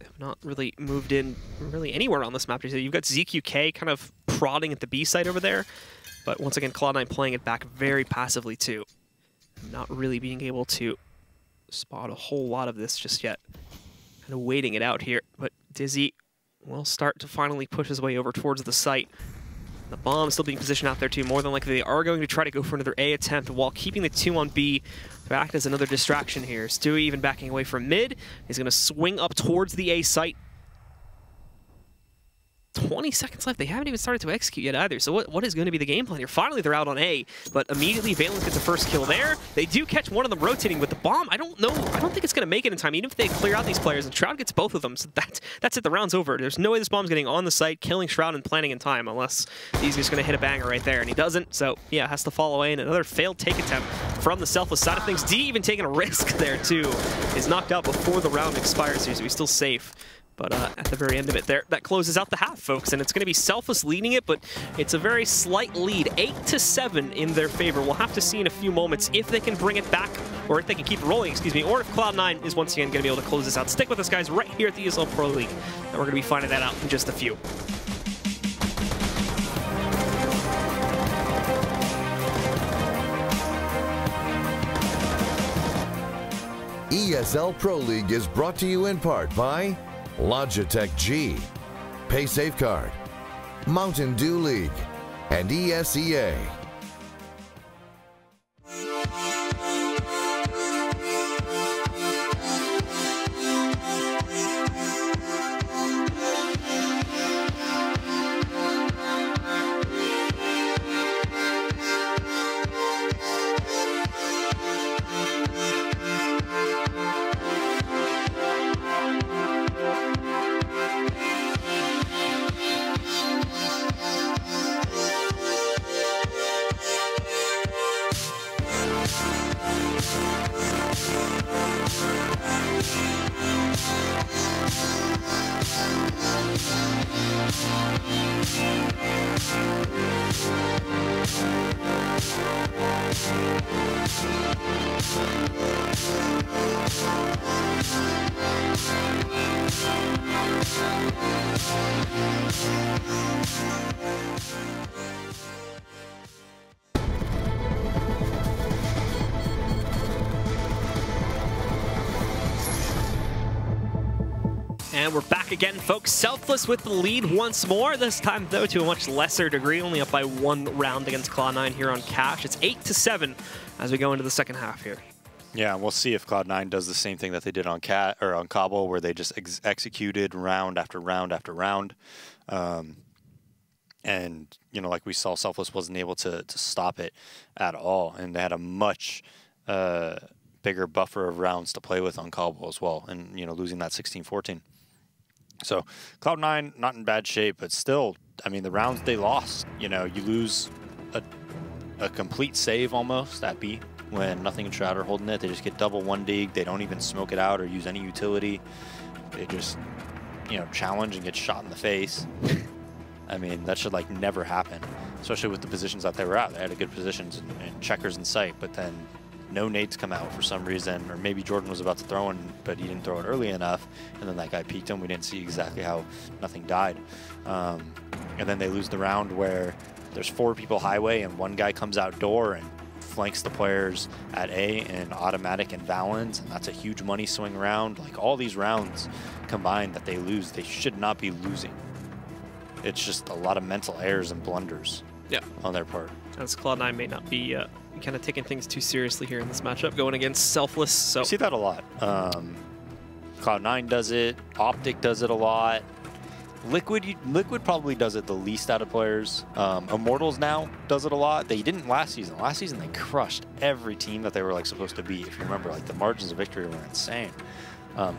have not really moved in really anywhere on this map. You've got ZQK kind of prodding at the B site over there. But once again, Cloud9 playing it back very passively, too. Not really being able to spot a whole lot of this just yet. Kind of waiting it out here, but Dizzy will start to finally push his way over towards the site. The bomb still being positioned out there too. More than likely they are going to try to go for another A attempt while keeping the 2 on B to act as another distraction here. Stewie even backing away from mid. He's going to swing up towards the A site. 20 seconds left. They haven't even started to execute yet either. So what is going to be the game plan here? Finally, they're out on A, but immediately Valence gets the first kill there. They do catch one of them rotating, but the bomb, I don't know. I don't think it's going to make it in time, even if they clear out these players. And Shroud gets both of them, so that's it. The round's over. There's no way this bomb's getting on the site, killing Shroud and planning in time, unless he's just going to hit a banger right there, and he doesn't. So yeah, has to fall away. And another failed take attempt from the Selfless side of things. D even taking a risk there too. Is knocked out before the round expires here, so he's still safe. But at the very end of it there, that closes out the half, folks. And it's going to be Selfless leading it, but it's a very slight lead. 8-7 in their favor. We'll have to see in a few moments if they can bring it back, or if they can keep it rolling, excuse me, or if Cloud9 is once again going to be able to close this out. Stick with us, guys, right here at the ESL Pro League. And we're going to be finding that out in just a few. ESL Pro League is brought to you in part by Logitech G, Pay Safeguard, Mountain Dew League, and ESEA. And we're back again, folks. Selfless with the lead once more. This time, though, to a much lesser degree. Only up by 1 round against Cloud9 here on Cash. It's 8-7 as we go into the second half here. Yeah, we'll see if Cloud9 does the same thing that they did on on Cobble, where they just executed round after round after round. And, you know, like we saw, Selfless wasn't able to stop it at all. And they had a much bigger buffer of rounds to play with on Cobble as well. And, you know, losing that 16-14. So Cloud9 not in bad shape, but still, I mean, the rounds they lost, you know, you lose a complete save almost at B when Nothing and Shroud are holding it. They just get double 1-dig. They don't even smoke it out or use any utility. They just, you know, challenge and get shot in the face. I mean, that should like never happen, especially with the positions that they were at. They had a good positions and checkers in sight, but then no nades come out for some reason, or maybe Jordan was about to throw one, but he didn't throw it early enough, and then that guy peeked him. We didn't see exactly how Nothing died. And then they lose the round where there's 4 people highway and 1 guy comes outdoor and flanks the players at A and Automatic and Valens, and that's a huge money swing round. Like, all these rounds combined that they lose, they should not be losing. It's just a lot of mental errors and blunders on their part. As Cloud9 may not be kind of taking things too seriously here in this matchup, going against Selfless. So you see that a lot. Cloud9 does it. Optic does it a lot. Liquid probably does it the least out of players. Immortals now does it a lot. They didn't last season. Last season they crushed every team that they were like supposed to beat. If you remember, like the margins of victory were insane.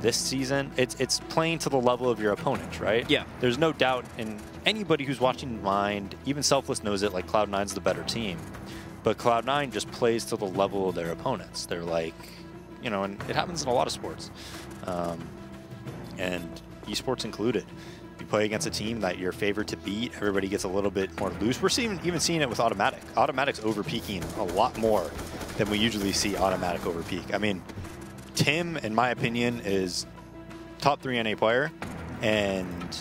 This season, it's playing to the level of your opponent, right? Yeah. There's no doubt in anybody who's watching mind, even Selfless knows it, like Cloud9's the better team. But Cloud9 just plays to the level of their opponents. They're like, you know, and it happens in a lot of sports. And esports included. You play against a team that you're favored to beat, everybody gets a little bit more loose. We're even seeing it with Automatic. Automatic's over-peaking a lot more than we usually see Automatic over-peak. I mean, Tim, in my opinion, is top 3 NA player, and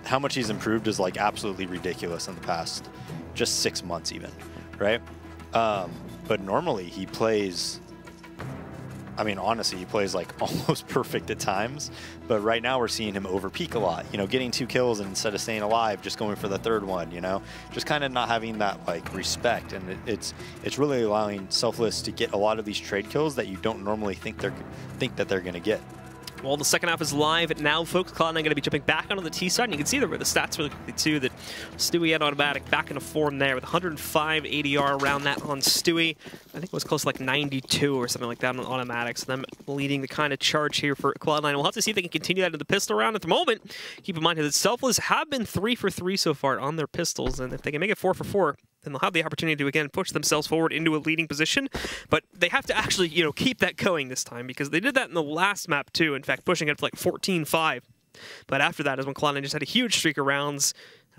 how much he's improved is like absolutely ridiculous in the past just 6 months even, right? But normally he plays, I mean, honestly, he plays like almost perfect at times, but right now we're seeing him over peak a lot, you know, getting 2 kills and instead of staying alive, just going for the 3rd one, you know, just kind of not having that like respect. And it's really allowing Selfless to get a lot of these trade kills that you don't normally think that they're going to get. Well, the second half is live now, folks. Cloud9 going to be jumping back onto the T side, and you can see there were the stats really quickly, too, that Stewie had automatic back into form there with 105 ADR around that on Stewie. I think it was close to like 92 or something like that on automatic, so them leading the kind of charge here for Cloud9. We'll have to see if they can continue that in the pistol round. At the moment, keep in mind that Selfless have been 3 for 3 so far on their pistols, and if they can make it 4 for 4, then they'll have the opportunity to, again, push themselves forward into a leading position. But they have to actually, keep that going this time, because they did that in the last map, too. In fact, pushing it to like 14-5. But after that is when Cloud9 just had a huge streak of rounds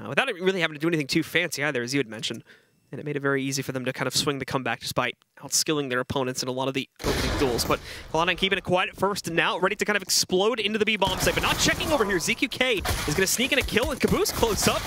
without really having to do anything too fancy either, as you had mentioned. And it made it very easy for them to kind of swing the comeback despite outskilling their opponents in a lot of the opening duels. But Cloud9 keeping it quiet at first and now ready to kind of explode into the B-bomb site. But not checking over here. ZQK is going to sneak in a kill, and Caboose close up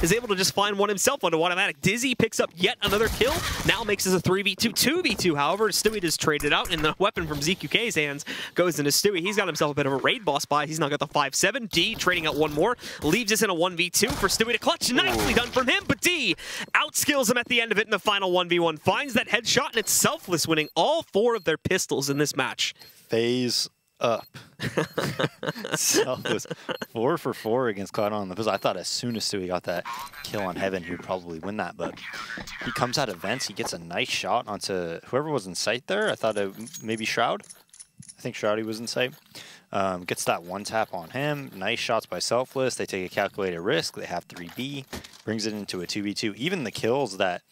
is able to just find one himself onto automatic. Dizzy picks up yet another kill. Now makes this a 3v2, 2v2. However, Stewie just traded out, and the weapon from ZQK's hands goes into Stewie. He's got himself a bit of a raid boss buy. He's now got the 5-7. D trading out one more. Leaves us in a 1v2 for Stewie to clutch. Nicely done from him, but D outskills him at the end of it in the final 1v1. Finds that headshot, and it's Selfless winning all 4 of their pistols in this match. Phase up. Selfless 4 for 4 against Cloud9 on the pistol. I thought as soon as Stewie got that kill on Heaven, he would probably win that, but he comes out of vents. He gets a nice shot onto whoever was in sight there. I thought maybe Shroud. I think Shroudy was in sight. Gets that one tap on him. Nice shots by Selfless. They take a calculated risk. They have 3B. Brings it into a 2v2. Even the kills that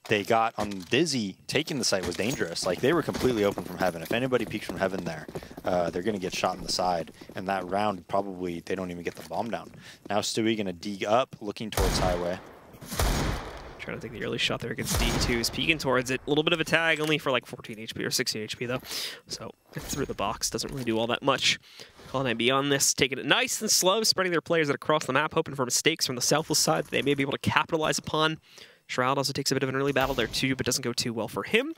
they got on Dizzy taking the site was dangerous. Like, they were completely open from Heaven. If anybody peeks from Heaven there, they're going to get shot in the side. And that round, probably, they don't even get the bomb down. Now Stewie going to dig up, looking towards Highway. Trying to take the early shot there against D2. Is peeking towards it. A little bit of a tag, only for like 14 HP or 16 HP, though. So, through the box, doesn't really do all that much. Cloud9 beyond this, taking it nice and slow, spreading their players out across the map, hoping for mistakes from the Selfless side that they may be able to capitalize upon. Shroud also takes a bit of an early battle there too, but doesn't go too well for him.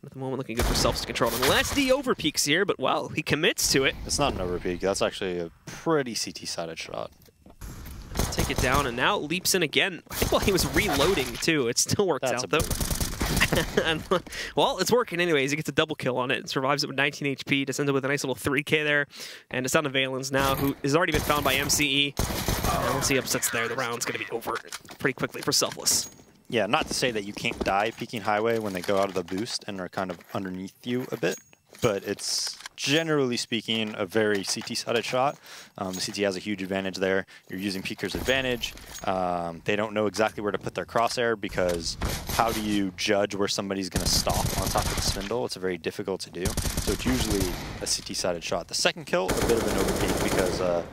At the moment, looking good for Selfless to control. Unless D overpeaks here, but well, he commits to it. It's not an overpeak. That's actually a pretty CT-sided shot. Take it down, and now leaps in again. I think while he was reloading too, it still works out though. And, well, it's working anyways. He gets a double kill on it and survives it with 19 HP. Just ends up with a nice little 3K there. And it's down to Valens now, who has already been found by MCE. And once he upsets there, the round's going to be over pretty quickly for Selfless. Yeah, not to say that you can't die peeking Highway when they go out of the boost and are kind of underneath you a bit, but it's generally speaking a very CT-sided shot. The CT has a huge advantage there. You're using Peeker's advantage. They don't know exactly where to put their crosshair, because how do you judge where somebody's going to stop on top of the spindle? It's very difficult to do. So it's usually a CT-sided shot. The second kill, a bit of an overpeak, because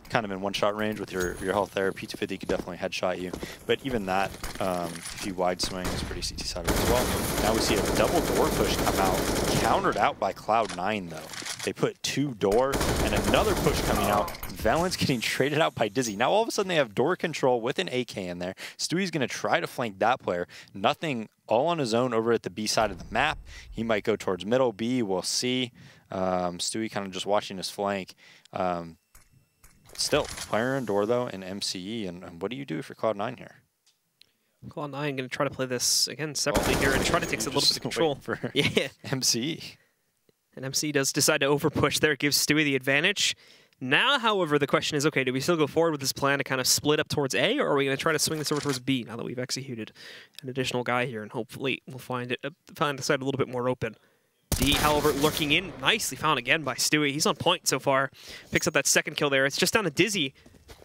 kind of in one-shot range with your health there. P250 could definitely headshot you. But even that, if you wide swing, is pretty CT-sided as well. Now we see a double door push come out, countered out by Cloud9, though. They put 2 door and another push coming out. Valens getting traded out by Dizzy. Now all of a sudden they have door control with an AK in there. Stewie's going to try to flank that player. Nothing, all on his own over at the B side of the map. He might go towards middle B. We'll see. Stewie kind of just watching his flank. Still, player in door, though, and MCE. And what do you do for Cloud9 here? Cloud9 going to try to play this, again, separately here and try to take a little bit of control. For yeah. MCE. And MCE does decide to overpush there. It gives Stewie the advantage. Now, however, the question is, okay, do we still go forward with this plan to kind of split up towards A, or are we going to try to swing this over towards B now that we've executed an additional guy here? And hopefully we'll find the side a little bit more open. D, however, lurking in, nicely found again by Stewie. He's on point so far. Picks up that second kill there. It's just down to Dizzy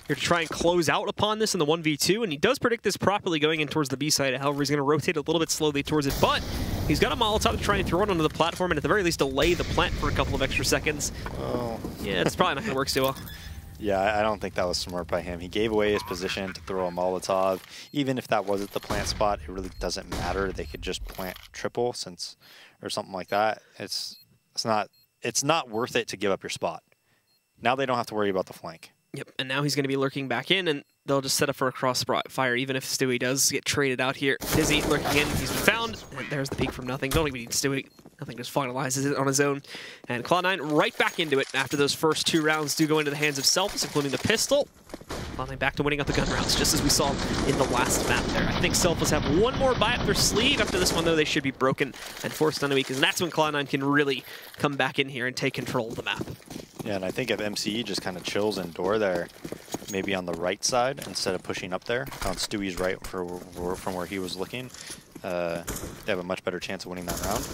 here to try and close out upon this in the 1v2, and he does predict this properly going in towards the B side. However, he's going to rotate a little bit slowly towards it, but he's got a Molotov to try and throw it onto the platform, and at the very least delay the plant for a couple of extra seconds. Oh. Yeah, it's probably not going to work too well. Yeah, I don't think that was smart by him. He gave away his position to throw a Molotov. Even if that wasn't the plant spot, it really doesn't matter. They could just plant triple or something like that. It's not worth it to give up your spot. Now they don't have to worry about the flank. Yep, and now he's going to be lurking back in, and they'll just set up for a crossfire, even if Stewie does get traded out here. Dizzy lurking in, he's been found, and there's the peek from Nothing. Don't even need Stewie. Nothing just finalizes it on his own. And Cloud9 right back into it after those first 2 rounds do go into the hands of Selfless, including the pistol. Cloud9 back to winning up the gun rounds, just as we saw in the last map there. I think Selfless have one more buy up their sleeve. After this one, though, they should be broken and forced on the weakness, and that's when Cloud9 can really come back in here and take control of the map. Yeah, and I think if MCE just kind of chills indoor there, maybe on the right side instead of pushing up there on Stewie's right from where he was looking, they have a much better chance of winning that round.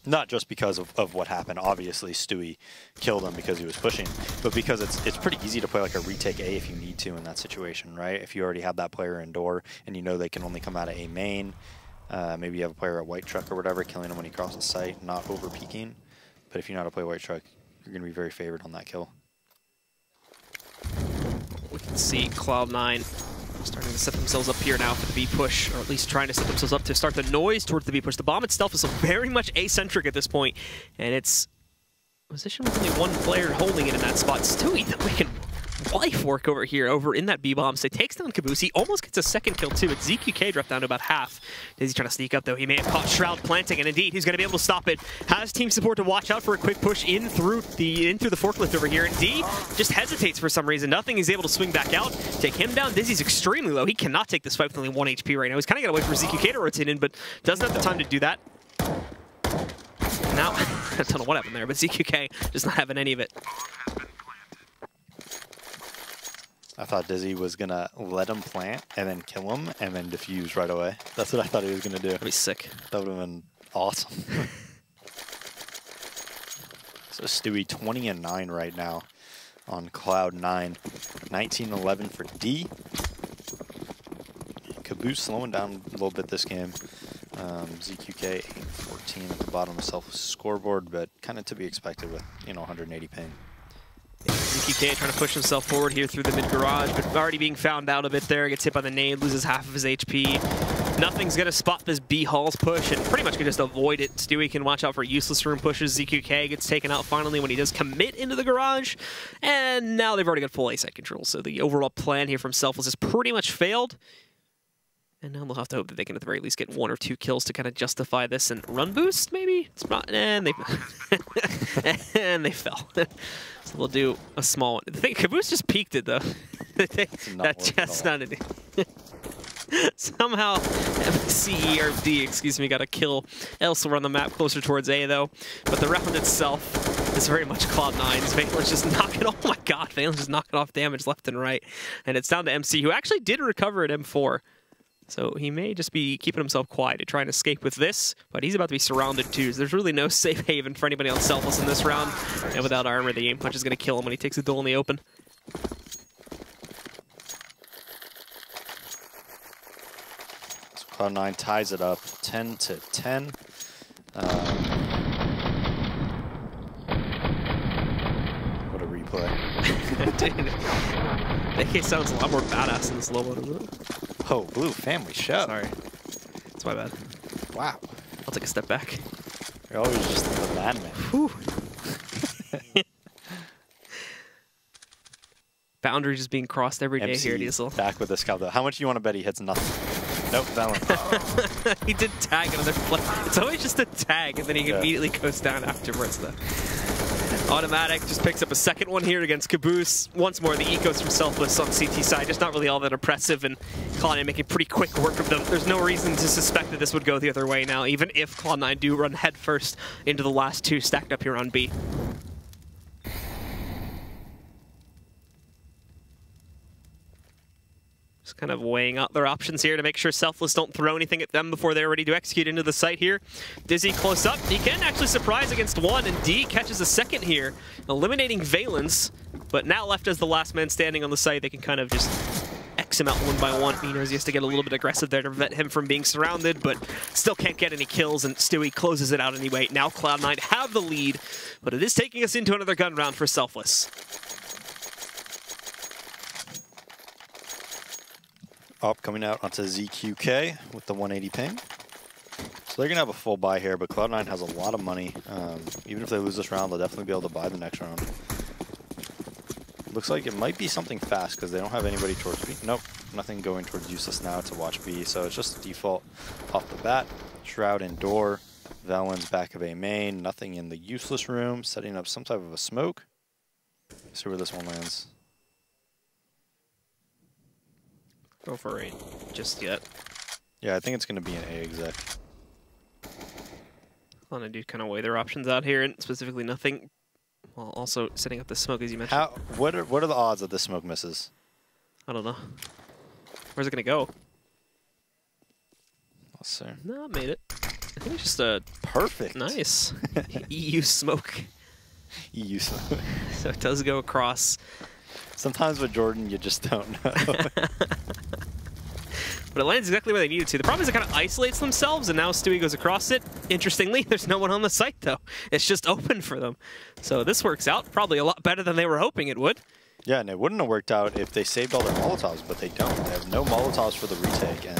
Not just because of what happened. Obviously, Stewie killed him because he was pushing, but because it's pretty easy to play like a retake A if you need to in that situation, right? If you already have that player indoor and you know they can only come out of A main, maybe you have a player at white truck or whatever, killing him when he crosses site, not over peeking. But if you know how to play white truck, you're going to be very favored on that kill. We can see Cloud9 starting to set themselves up here now for the B push, or at least trying to set themselves up to start the noise towards the B push. The bomb itself is very much asymmetric at this point, and it's position with only one player holding it in that spot. Stewie making life work over here, over in that B-bomb. So he takes down Caboose. He almost gets a second kill too, but ZQK dropped down to about half. Dizzy trying to sneak up though. He may have caught Shroud planting, and indeed he's going to be able to stop it. Has team support to watch out for a quick push in through the forklift over here. And D just hesitates for some reason. Nothing. He's able to swing back out, take him down. Dizzy's extremely low. He cannot take this fight with only 1 HP right now. He's kind of got to wait for ZQK to rotate in, but doesn't have the time to do that. Now, I don't know what happened there, but ZQK just not having any of it. I thought Dizzy was going to let him plant and then kill him and then defuse right away. That's what I thought he was going to do. That'd be sick. That would have been awesome. So Stewie 20-9 right now on Cloud9. 19-11 for D. Caboose slowing down a little bit this game. ZQK 8-14 at the bottom of Selfless scoreboard, but kind of to be expected with, 180 ping. ZQK trying to push himself forward here through the mid-garage, but already being found out a bit there. Gets hit by the nade, loses half of his HP. Nothing's going to spot this B-Hall's push, and pretty much can just avoid it. Stewie can watch out for useless room pushes. ZQK gets taken out finally when he does commit into the garage, and now they've already got full A-side control, so the overall plan here from Selfless has pretty much failed. And now they'll have to hope that they can at the very least get 1 or 2 kills to kind of justify this. And run boost, maybe? It's not, and they and they fell. So they'll do a small one. The thing, Caboose just peeked it, though. That's just not it. Somehow, MCE or D, excuse me, got a kill elsewhere on the map closer towards A, though. But the round itself is very much Cloud9's. Valen's just knocking, oh my god, Valen's just knocking off damage left and right. And it's down to MC, who actually did recover at M4. So he may just be keeping himself quiet to try and escape with this, but he's about to be surrounded too. So there's really no safe haven for anybody on Selfless in this round. And without armor, the aim punch is going to kill him when he takes a duel in the open. So Cloud9 ties it up 10-10. What a replay. Dude, AK sounds a lot more badass in this low mode, isn't it? Oh, Blue family show. Sorry. That's my bad. Wow. I'll take a step back. You're always just the madman. Whew. Boundary just being crossed every day here, Diesel. Back with the scout though. How much do you want to bet he hits nothing? Nope, Valen. He did tag another play. It's always just a tag, and then he immediately goes down afterwards, though. Automatic just picks up a second one here against Caboose. Once more, the ecos from Selfless on CT side, just not really all that impressive, and Cloud9 making pretty quick work of them. There's no reason to suspect that this would go the other way now, even if Cloud9 do run headfirst into the last 2 stacked up here on B. Just kind of weighing out their options here to make sure Selfless don't throw anything at them before they're ready to execute into the site here. Dizzy close up. He can actually surprise against 1, and D catches a second here, eliminating Valens. But now left as the last man standing on the site, they can kind of just X him out 1 by 1. He knows he has to get a little bit aggressive there to prevent him from being surrounded, but still can't get any kills, and Stewie closes it out anyway. Now Cloud9 have the lead, but it is taking us into another gun round for Selfless. Up coming out onto ZQK with the 180 ping. So they're going to have a full buy here, but Cloud9 has a lot of money. Even if they lose this round, they'll definitely be able to buy the next round. Looks like it might be something fast because they don't have anybody towards B. Nope, nothing going towards useless now to watch B. So it's just default off the bat. Shroud indoor. Valen's back of A main. Nothing in the useless room. Setting up some type of a smoke. See where this one lands. Go for it. Just yet. Yeah, I think it's going to be an A exec. I want to do kind of weigh their options out here, and specifically nothing while also setting up the smoke, as you mentioned. What are the odds that this smoke misses? I don't know. Where's it going to go? Let's see. No, it made it. I think it's just a... Perfect. Nice. EU smoke. EU smoke. So it does go across. Sometimes with Jordan, you just don't know. But it lands exactly where they needed to. The problem is it kind of isolates themselves, and now Stewie goes across it. Interestingly, there's no one on the site, though. It's just open for them. So this works out probably a lot better than they were hoping it would. Yeah, and it wouldn't have worked out if they saved all their Molotovs, but they don't. They have no Molotovs for the retake, and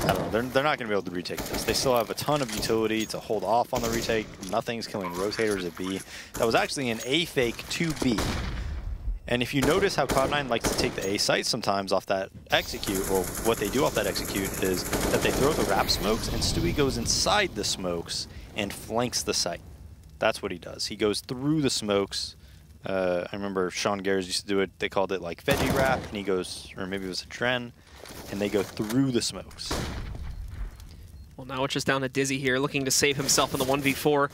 I don't know. They're not going to be able to retake this. They still have a ton of utility to hold off on the retake. Nothing's killing rotators at B. That was actually an A fake to B. And if you notice how Cloud9 likes to take the A site sometimes off that execute, or what they do off that execute is that they throw the wrap smokes, and Stewie goes inside the smokes and flanks the site. That's what he does. He goes through the smokes. I remember Sean Garrett used to do it. They called it like veggie wrap, and he goes, or maybe it was a Dren, and they go through the smokes. Well, now it's just down to Dizzy here, looking to save himself in the 1v4.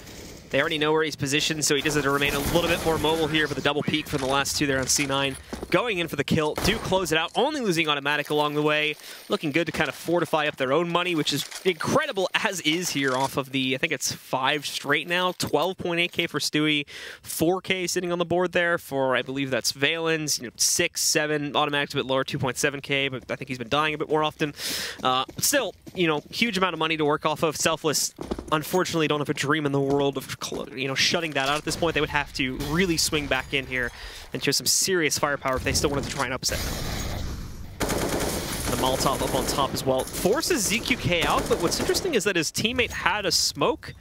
They already know where he's positioned, so he does have to remain a little bit more mobile here for the double peek from the last two there on C9. Going in for the kill, do close it out, only losing automatic along the way. Looking good to kind of fortify up their own money, which is incredible as is here off of the, I think it's 5 straight now, 12.8k for Stewie, 4k sitting on the board there for, I believe that's Valen's, 6, 7, automatic's a bit lower, 2.7k, but I think he's been dying a bit more often. Still, huge amount of money to work off of. Selfless, unfortunately, don't have a dream in the world of shutting that out at this point. They would have to really swing back in here and show some serious firepower if they still wanted to try and upset them. The Molotov up on top as well. Forces ZQK out, but what's interesting is that his teammate had a smoke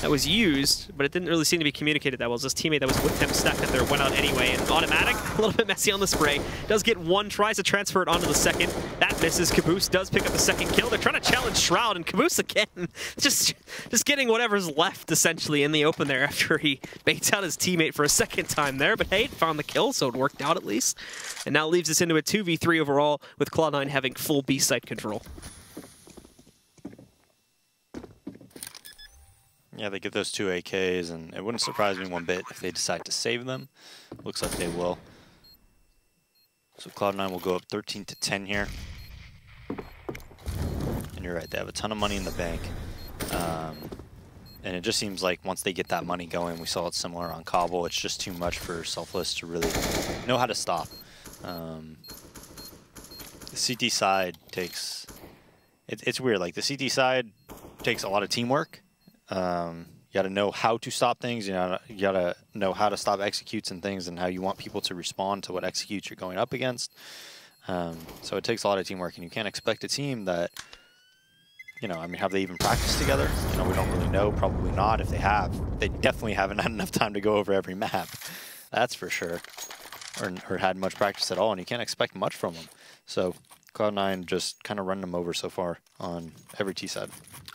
that was used, but it didn't really seem to be communicated that well. His teammate that was with him stacked up there went out anyway, and automatic, a little bit messy on the spray. Does get one, tries to transfer it onto the second. That misses. Caboose does pick up the second kill. They're trying to challenge Shroud, and Caboose again, just getting whatever's left, essentially, in the open there after he baits out his teammate for a second time there, but hey, it found the kill, so it worked out at least. And now leaves us into a 2v3 overall, with Cloud9 having full B site control. Yeah, they get those 2 AKs, and it wouldn't surprise me one bit if they decide to save them. Looks like they will. So Cloud9 will go up 13-10 here. And you're right, they have a ton of money in the bank. And it just seems like once they get that money going, we saw it similar on Cobble, it's just too much for Selfless to really know how to stop. The CT side takes... It's weird, like the CT side takes a lot of teamwork. You got to know how to stop things. You got to know how to stop executes and things, and how you want people to respond to what executes you're going up against. So it takes a lot of teamwork, and you can't expect a team that, I mean, have they even practiced together? We don't really know. Probably not. If they have, they definitely haven't had enough time to go over every map. That's for sure. Or had much practice at all, and you can't expect much from them. So Cloud9 just kind of run them over so far on every T side.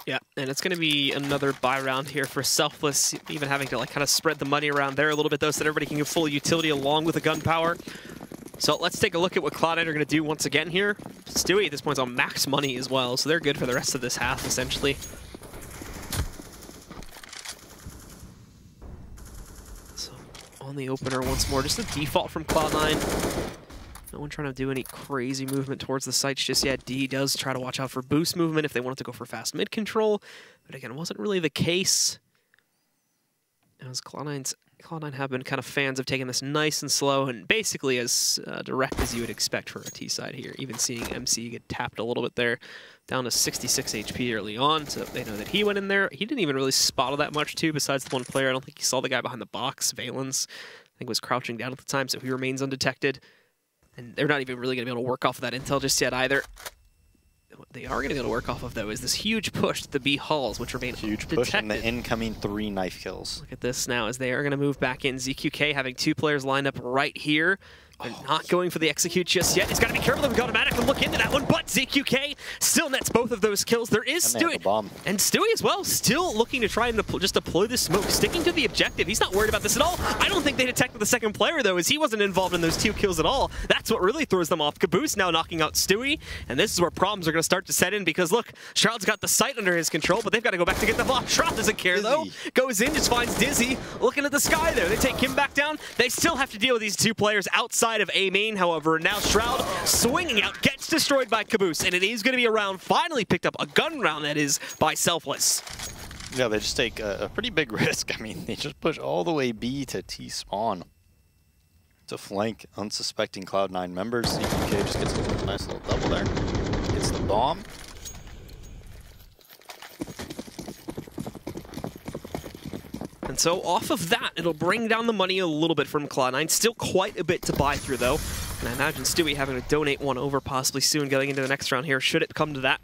Yeah, and it's going to be another buy round here for Selfless, even having to kind of spread the money around there a little bit, though, so that everybody can get full utility along with the gunpowder. So let's take a look at what Cloud9 are going to do once again here. Stewie at this point is on max money as well, so they're good for the rest of this half, essentially. So on the opener once more, just a default from Cloud9. No one trying to do any crazy movement towards the sites just yet. D does try to watch out for boost movement if they wanted to go for fast mid control, but again, it wasn't really the case. As Cloud9 have been kind of fans of taking this nice and slow and basically as direct as you would expect for a T side here. Even seeing MC get tapped a little bit there, down to 66 HP early on, so they know that he went in there. He didn't even really spot all that much too, besides the one player. I don't think he saw the guy behind the box. Valen's, I think, was crouching down at the time, so he remains undetected. And they're not even really going to be able to work off of that intel just yet either. What they are going to be able to work off of, though, is this huge push to the B halls, which remain huge push and the incoming 3 knife kills. Look at this now, as they are going to move back in. ZQK having 2 players lined up right here. They're not going for the execute just yet. He's got to be careful that we got automatic and look into that one, but ZQK still nets both of those kills. There is Stewie. And Stewie as well, still looking to try and just deploy the smoke, sticking to the objective. He's not worried about this at all. I don't think they detected the second player, though, as he wasn't involved in those 2 kills at all. That's what really throws them off. Caboose now knocking out Stewie, and this is where problems are going to start to set in because, look, Shroud's got the site under his control, but they've got to go back to get the block. Shroud doesn't care, though. Goes in, just finds Dizzy looking at the sky there. They take him back down. They still have to deal with these 2 players outside of A main, however. Now Shroud swinging out, gets destroyed by Caboose, and it is going to be a round finally picked up, a gun round that is, by Selfless. Yeah, they just take a pretty big risk. I mean, they just push all the way B to T spawn to flank unsuspecting Cloud9 members. ZQK just gets a nice little double there. Gets the bomb. And so off of that, it'll bring down the money a little bit from Cloud9. Still quite a bit to buy through, though. And I imagine Stewie having to donate one over possibly soon going into the next round here, should it come to that.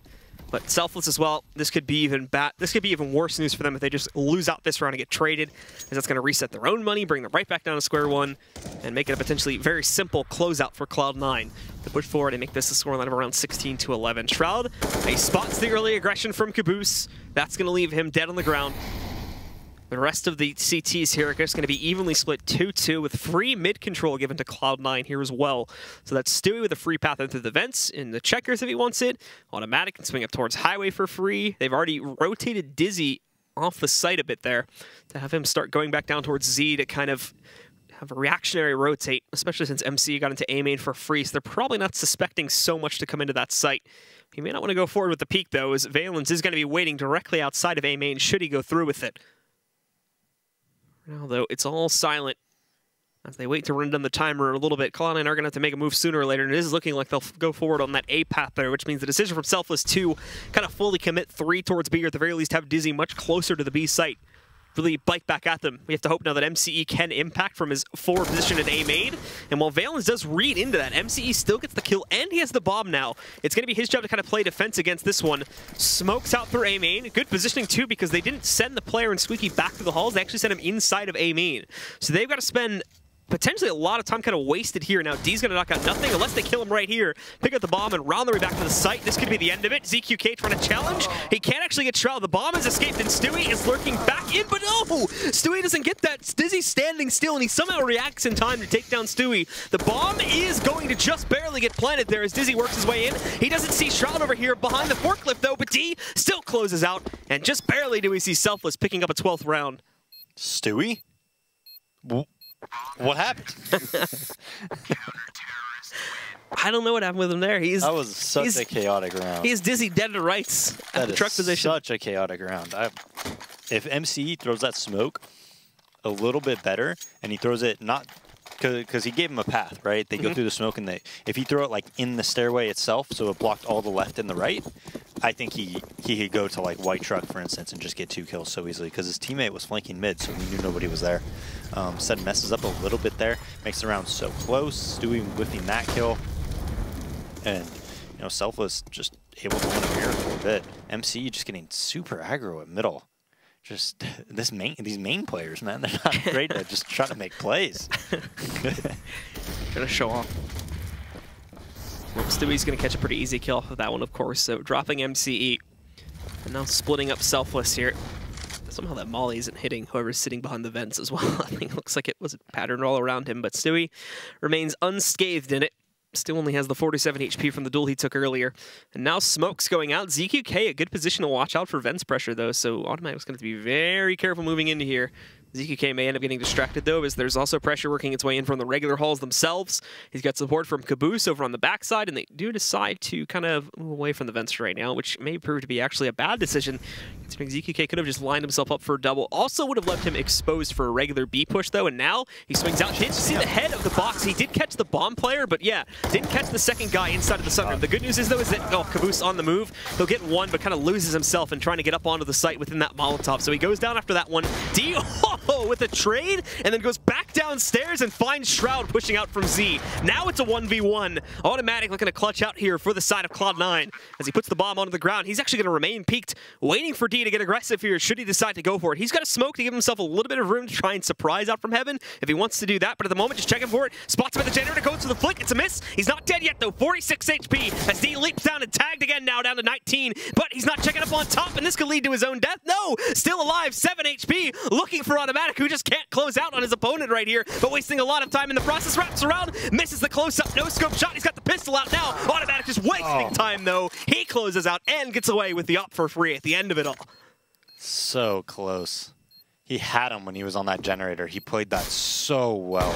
But Selfless as well, this could be even bad. This could be even worse news for them if they just lose out this round and get traded, as that's going to reset their own money, bring them right back down to square one, and make it a potentially very simple closeout for Cloud9 to push forward and make this a scoreline of around 16-11. Shroud, he spots the early aggression from Caboose. That's going to leave him dead on the ground. The rest of the CTs here are just going to be evenly split 2-2 with free mid control given to Cloud9 here as well. So that's Stewie with a free path into the vents, in the checkers if he wants it. Automatic can swing up towards highway for free. They've already rotated Dizzy off the site a bit there to have him start going back down towards Z to kind of have a reactionary rotate, especially since MC got into A main for free. So they're probably not suspecting so much to come into that site. He may not want to go forward with the peek though, as Valence is going to be waiting directly outside of A main should he go through with it. Now, though, it's all silent as they wait to run down the timer a little bit. Cloud9 are going to have to make a move sooner or later, and it is looking like they'll go forward on that A path there, which means the decision from Selfless to kind of fully commit 3 towards B, or at the very least have Dizzy much closer to the B site. Really bite back at them. We have to hope now that MCE can impact from his forward position in A main. And while Valence does read into that, MCE still gets the kill and he has the bomb now. It's going to be his job to kind of play defense against this one. Smokes out through A main. Good positioning too, because they didn't send the player and Squeaky back through the halls. They actually sent him inside of A main. So they've got to spend potentially a lot of time kind of wasted here. Now D's going to knock out nothing unless they kill him right here. Pick up the bomb and round their way back to the site. This could be the end of it. ZQK trying to challenge. He can't actually get Shroud. The bomb has escaped and Stewie is lurking back in, but no! Stewie doesn't get that. Dizzy's standing still and he somehow reacts in time to take down Stewie. The bomb is going to just barely get planted there as Dizzy works his way in. He doesn't see Shroud over here behind the forklift though, but D still closes out, and just barely do we see Selfless picking up a 12th round. Stewie? What happened? I don't know what happened with him there. That was such a chaotic round. He's Dizzy dead to rights at the truck position. Such a chaotic round. If MCE throws that smoke a little bit better, and he throws it not because he gave him a path, right? They go through the smoke, and if he throw it like in the stairway itself, so it blocked all the left and the right, I think he could go to like white truck, for instance, and just get 2 kills so easily because his teammate was flanking mid, so he knew nobody was there. Sudden messes up a little bit there, makes the round so close. Stewie whiffing that kill, and Selfless just able to win a mirror for a bit. MC just getting super aggro at middle. Just these main players, man, they're not great at just trying to make plays. Gonna show off. Well, Stewie's gonna catch a pretty easy kill off of that one, of course. So dropping MCE, and now splitting up Selfless here. Somehow that molly isn't hitting whoever's sitting behind the vents as well. I think it looks like it was patterned all around him, but Stewie remains unscathed in it. Still only has the 47 HP from the duel he took earlier. And now Smoke's going out. ZQK, a good position to watch out for vents pressure, though, so Automatic's going to be very careful moving into here. ZQK may end up getting distracted, though, as there's also pressure working its way in from the regular halls themselves. He's got support from Caboose over on the backside, and they do decide to kind of move away from the vents right now, which may prove to be actually a bad decision, considering ZQK could have just lined himself up for a double. Also would have left him exposed for a regular B push, though, and now he swings out. Didn't see the head of the box. He did catch the bomb player, but yeah, didn't catch the second guy inside of the sunroom. The good news is, though, is that, Caboose on the move. He'll get one, but kind of loses himself in trying to get up onto the site within that Molotov. So he goes down after that one. D with a trade, and then goes back downstairs and finds Shroud pushing out from Z. Now it's a 1v1. Automatic looking to clutch out here for the side of Cloud9 as he puts the bomb onto the ground. He's actually going to remain peeked, waiting for D D to get aggressive here should he decide to go for it. He's got a smoke to give himself a little bit of room to try and surprise out from heaven if he wants to do that, but at the moment, just checking for it. Spots him at the generator, goes for the flick. It's a miss. He's not dead yet, though. 46 HP as D leaps down and tagged again now, down to 19, but he's not checking up on top, and this could lead to his own death. No, still alive, 7 HP, looking for Automatic, who just can't close out on his opponent right here, but wasting a lot of time in the process. Wraps around, misses the close-up, no-scope shot. He's got the pistol out now. Automatic just wasting time, though. He closes out and gets away with the up for free at the end of it all. So close. He had him when he was on that generator. He played that so well.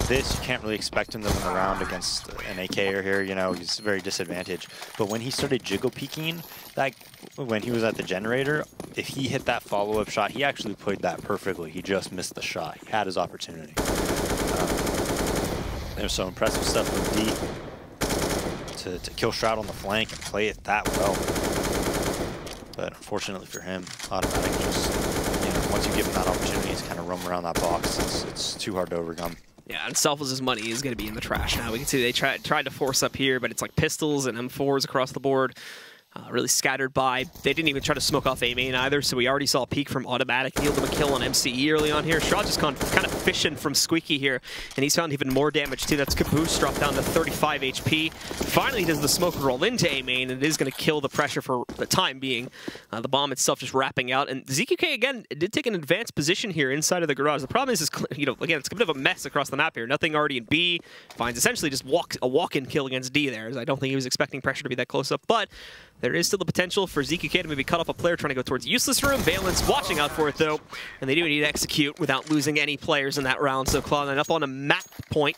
This, you can't really expect him to win the round against an AKer here. You know, he's very disadvantaged. But when he started jiggle peeking, that when he was at the generator, if he hit that follow-up shot, he actually played that perfectly. He just missed the shot. He had his opportunity. There's some impressive stuff with D to kill Shroud on the flank and play it that well. But unfortunately for him, Automatic just, you know, once you give him that opportunity to kind of roam around that box, it's too hard to overcome. Yeah, and Selfless's money is going to be in the trash now. We can see they tried to force up here, but it's like pistols and M4s across the board. Really scattered by. They didn't even try to smoke off A main either, so we already saw a peek from Automatic. Healed him a kill on MCE early on here. Shroud just kind of fishing from Squeaky here, and he's found even more damage too. That's Caboose dropped down to 35 HP. Finally, he does the smoke roll into A main, and it is going to kill the pressure for the time being. The bomb itself just wrapping out, and ZQK again did take an advanced position here inside of the garage. The problem is you know, again, it's a bit of a mess across the map here. Nothing already in B. Finds essentially just a walk-in kill against D there, as I don't think he was expecting pressure to be that close up, but there is still the potential for ZQK to maybe cut off a player trying to go towards Useless Room. Valence watching out for it, though, and they do need to execute without losing any players in that round. So Cloud9 up on a map point,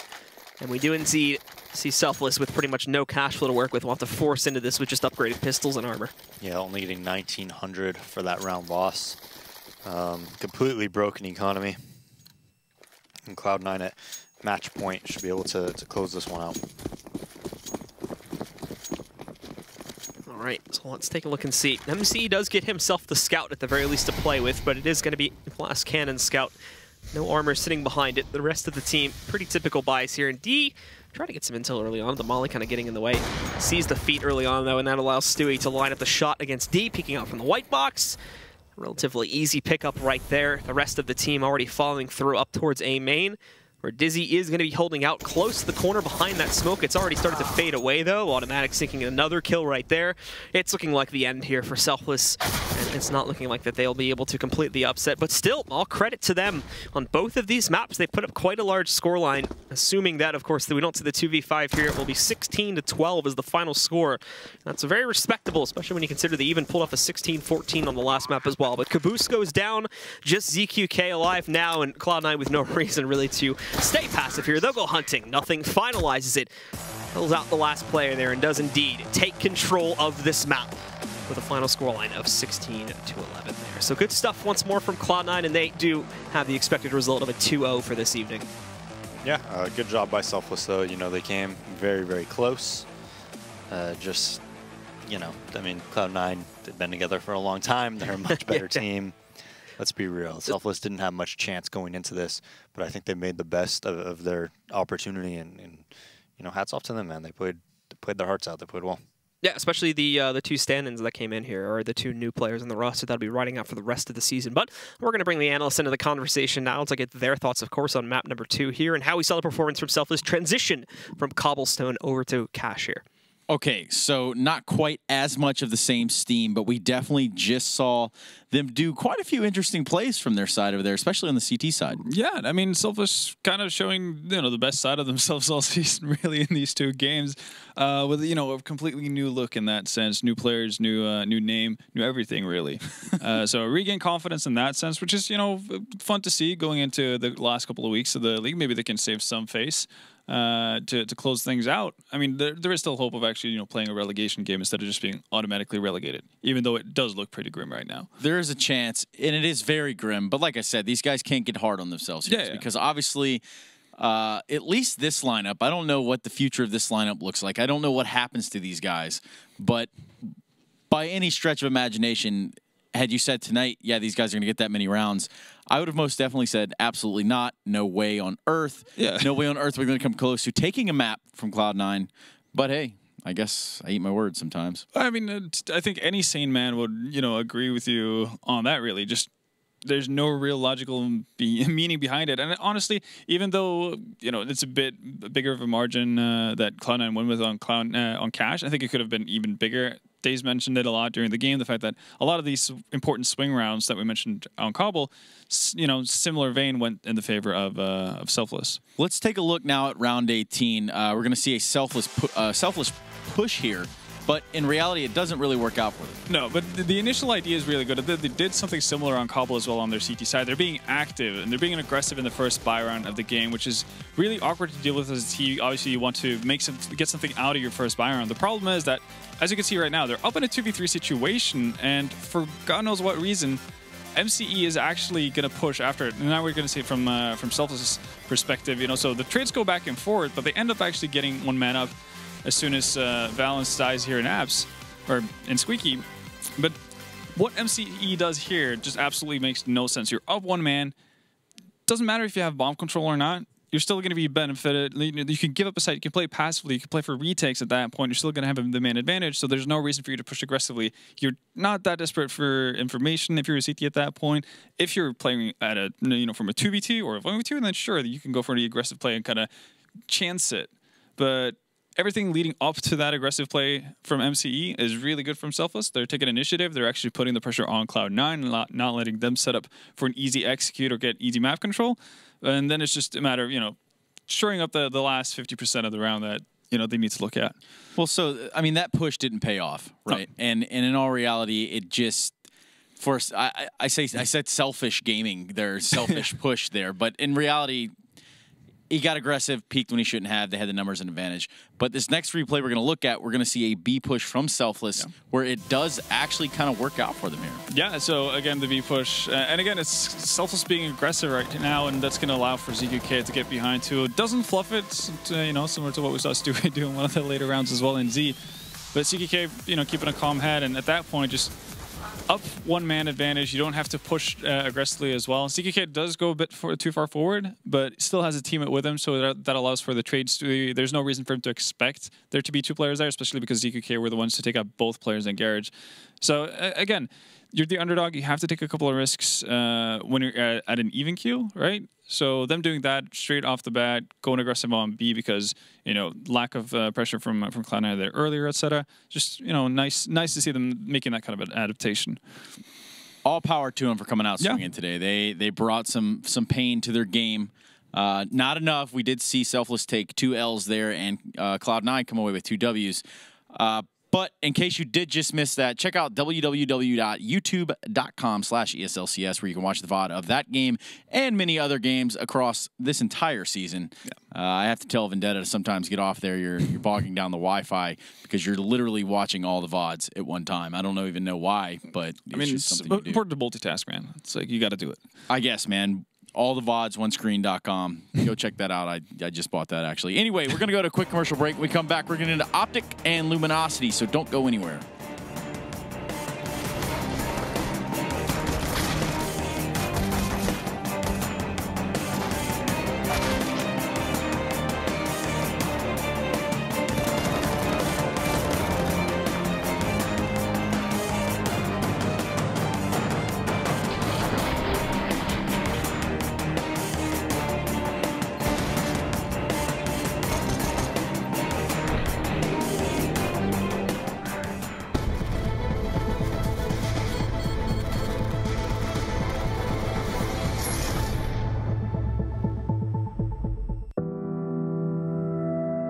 and we do indeed see Selfless with pretty much no cash flow to work with. We'll have to force into this with just upgraded pistols and armor. Yeah, only getting 1,900 for that round loss. Completely broken economy. And Cloud9 at match point should be able to close this one out. All right, so let's take a look and see. MC does get himself the scout at the very least to play with, but it is going to be Glass Cannon scout. No armor sitting behind it. The rest of the team, pretty typical buys here. And D, trying to get some intel early on. The Molly kind of getting in the way. Sees the feet early on, though, and that allows Stewie to line up the shot against D, peeking out from the white box. Relatively easy pickup right there. The rest of the team already following through up towards A main, where Dizzy is going to be holding out close to the corner behind that smoke. It's already started to fade away, though. Automatic sinking another kill right there. It's looking like the end here for Selfless, and it's not looking like that they'll be able to complete the upset. But still, all credit to them. On both of these maps, they put up quite a large scoreline, assuming that, of course, that we don't see the 2v5 here. It will be 16-12 as the final score. That's very respectable, especially when you consider they even pulled off a 16-14 on the last map as well. But Caboose goes down, just ZQK alive now, and Cloud9 with no reason really to stay passive here. They'll go hunting. Nothing finalizes it. Pulls out the last player there and does indeed take control of this map with a final scoreline of 16-11 there. So good stuff once more from Cloud9, and they do have the expected result of a 2-0 for this evening. Yeah, good job by Selfless, though. You know, they came very, very close. Just, you know, I mean, Cloud9, they've been together for a long time. They're a much better team. Let's be real. Selfless didn't have much chance going into this, but I think they made the best of their opportunity, and you know, hats off to them, man. They played their hearts out. They played well. Yeah, especially the two stand-ins that came in here, or the two new players in the roster that'll be riding out for the rest of the season. But we're going to bring the analysts into the conversation now to get their thoughts, of course, on map number 2 here and how we saw the performance from Selfless transition from Cobblestone over to Cash here. Okay, so not quite as much of the same steam, but we definitely just saw them do quite a few interesting plays from their side over there, especially on the CT side. Yeah, I mean, Selfless kind of showing, you know, the best side of themselves all season, really, in these two games, with, you know, a completely new look in that sense, new players, new name, new everything, really. So regain confidence in that sense, which is, you know, fun to see going into the last couple of weeks of the league. Maybe they can save some face to close things out. I mean, there is still hope of actually, you know, playing a relegation game instead of just being automatically relegated, even though it does look pretty grim right now. There is a chance, and it is very grim, but like I said, these guys can't get hard on themselves here, because obviously, at least this lineup, I don't know what the future of this lineup looks like. I don't know what happens to these guys, but by any stretch of imagination, had you said tonight, yeah, these guys are going to get that many rounds, I would have most definitely said absolutely not. No way on earth. Yeah. No way on earth we're going to come close to taking a map from Cloud9. But hey, I guess I eat my words sometimes. I mean, I think any sane man would, agree with you on that, really. Just there's no real logical meaning behind it. And honestly, even though, it's a bit bigger of a margin that Cloud9 won with on Cash, I think it could have been even bigger. Days mentioned it a lot during the game, the fact that a lot of these important swing rounds that we mentioned on Cobble, similar vein went in the favor of Selfless. Let's take a look now at round 18. We're going to see a selfless push here, but in reality, it doesn't really work out for them. No, but the initial idea is really good. They did something similar on Cobble as well on their CT side. They're being active, and they're being aggressive in the first buy round of the game, which is really awkward to deal with as a team. Obviously, you want to get something out of your first buy round. The problem is that, as you can see right now, they're up in a 2v3 situation, and for God knows what reason, MCE is actually going to push after it. And now we're going to see it from Selfless' perspective. So the trades go back and forth, but they end up actually getting one man up as soon as Valence dies here in Abs, or in Squeaky. But what MCE does here just absolutely makes no sense. You're up one man. Doesn't matter if you have bomb control or not. You're still going to be benefited. You can give up a site. You can play passively. You can play for retakes at that point. You're still going to have the man advantage, so there's no reason for you to push aggressively. You're not that desperate for information if you're a CT at that point. If you're playing at a from a 2v2 or a 1v2, then sure, you can go for the aggressive play and kind of chance it. But everything leading up to that aggressive play from MCE is really good from Selfless. They're taking initiative. They're actually putting the pressure on Cloud9 and not letting them set up for an easy execute or get easy map control. And then it's just a matter of, shoring up the last 50% of the round that, they need to look at. Well, so, I mean, that push didn't pay off, right? No. And in all reality, it just, I said selfish gaming, their selfish push there. But in reality, he got aggressive, peaked when he shouldn't have. They had the numbers and advantage. But this next replay we're going to look at, we're going to see a B push from Selfless, where it does actually kind of work out for them here. Yeah, so again, the B push. And again, it's Selfless being aggressive right now, and that's going to allow for ZQK to get behind too. It doesn't fluff it, similar to what we saw Stewie do in one of the later rounds as well in Z. But ZQK, keeping a calm head, and at that point, just up one man advantage. You don't have to push aggressively as well. ZQK does go a bit too far forward, but still has a teammate with him, so that allows for the trades. There's no reason for him to expect there to be two players there, especially because ZQK were the ones to take out both players in Garage. So again, you're the underdog. You have to take a couple of risks when you're at an even queue, right? So them doing that straight off the bat, going aggressive on B because lack of pressure from Cloud9 there earlier, etc. Just nice to see them making that kind of an adaptation. All power to them for coming out swinging today. They brought some pain to their game. Not enough. We did see Selfless take 2 L's there and Cloud9 come away with 2 W's. But in case you did just miss that, check out www.youtube.com/ESLCS where you can watch the VOD of that game and many other games across this entire season. I have to tell Vendetta to sometimes get off there. You're bogging down the Wi-Fi because you're literally watching all the VODs at one time. I don't even know why, but it's just something you do. Important to multitask, man. It's like you got to do it. I guess, man. All the VODs, onescreen.com. Go check that out. I just bought that, actually. Anyway, we're going to go to a quick commercial break. When we come back, we're going to get into Optic and Luminosity, so don't go anywhere.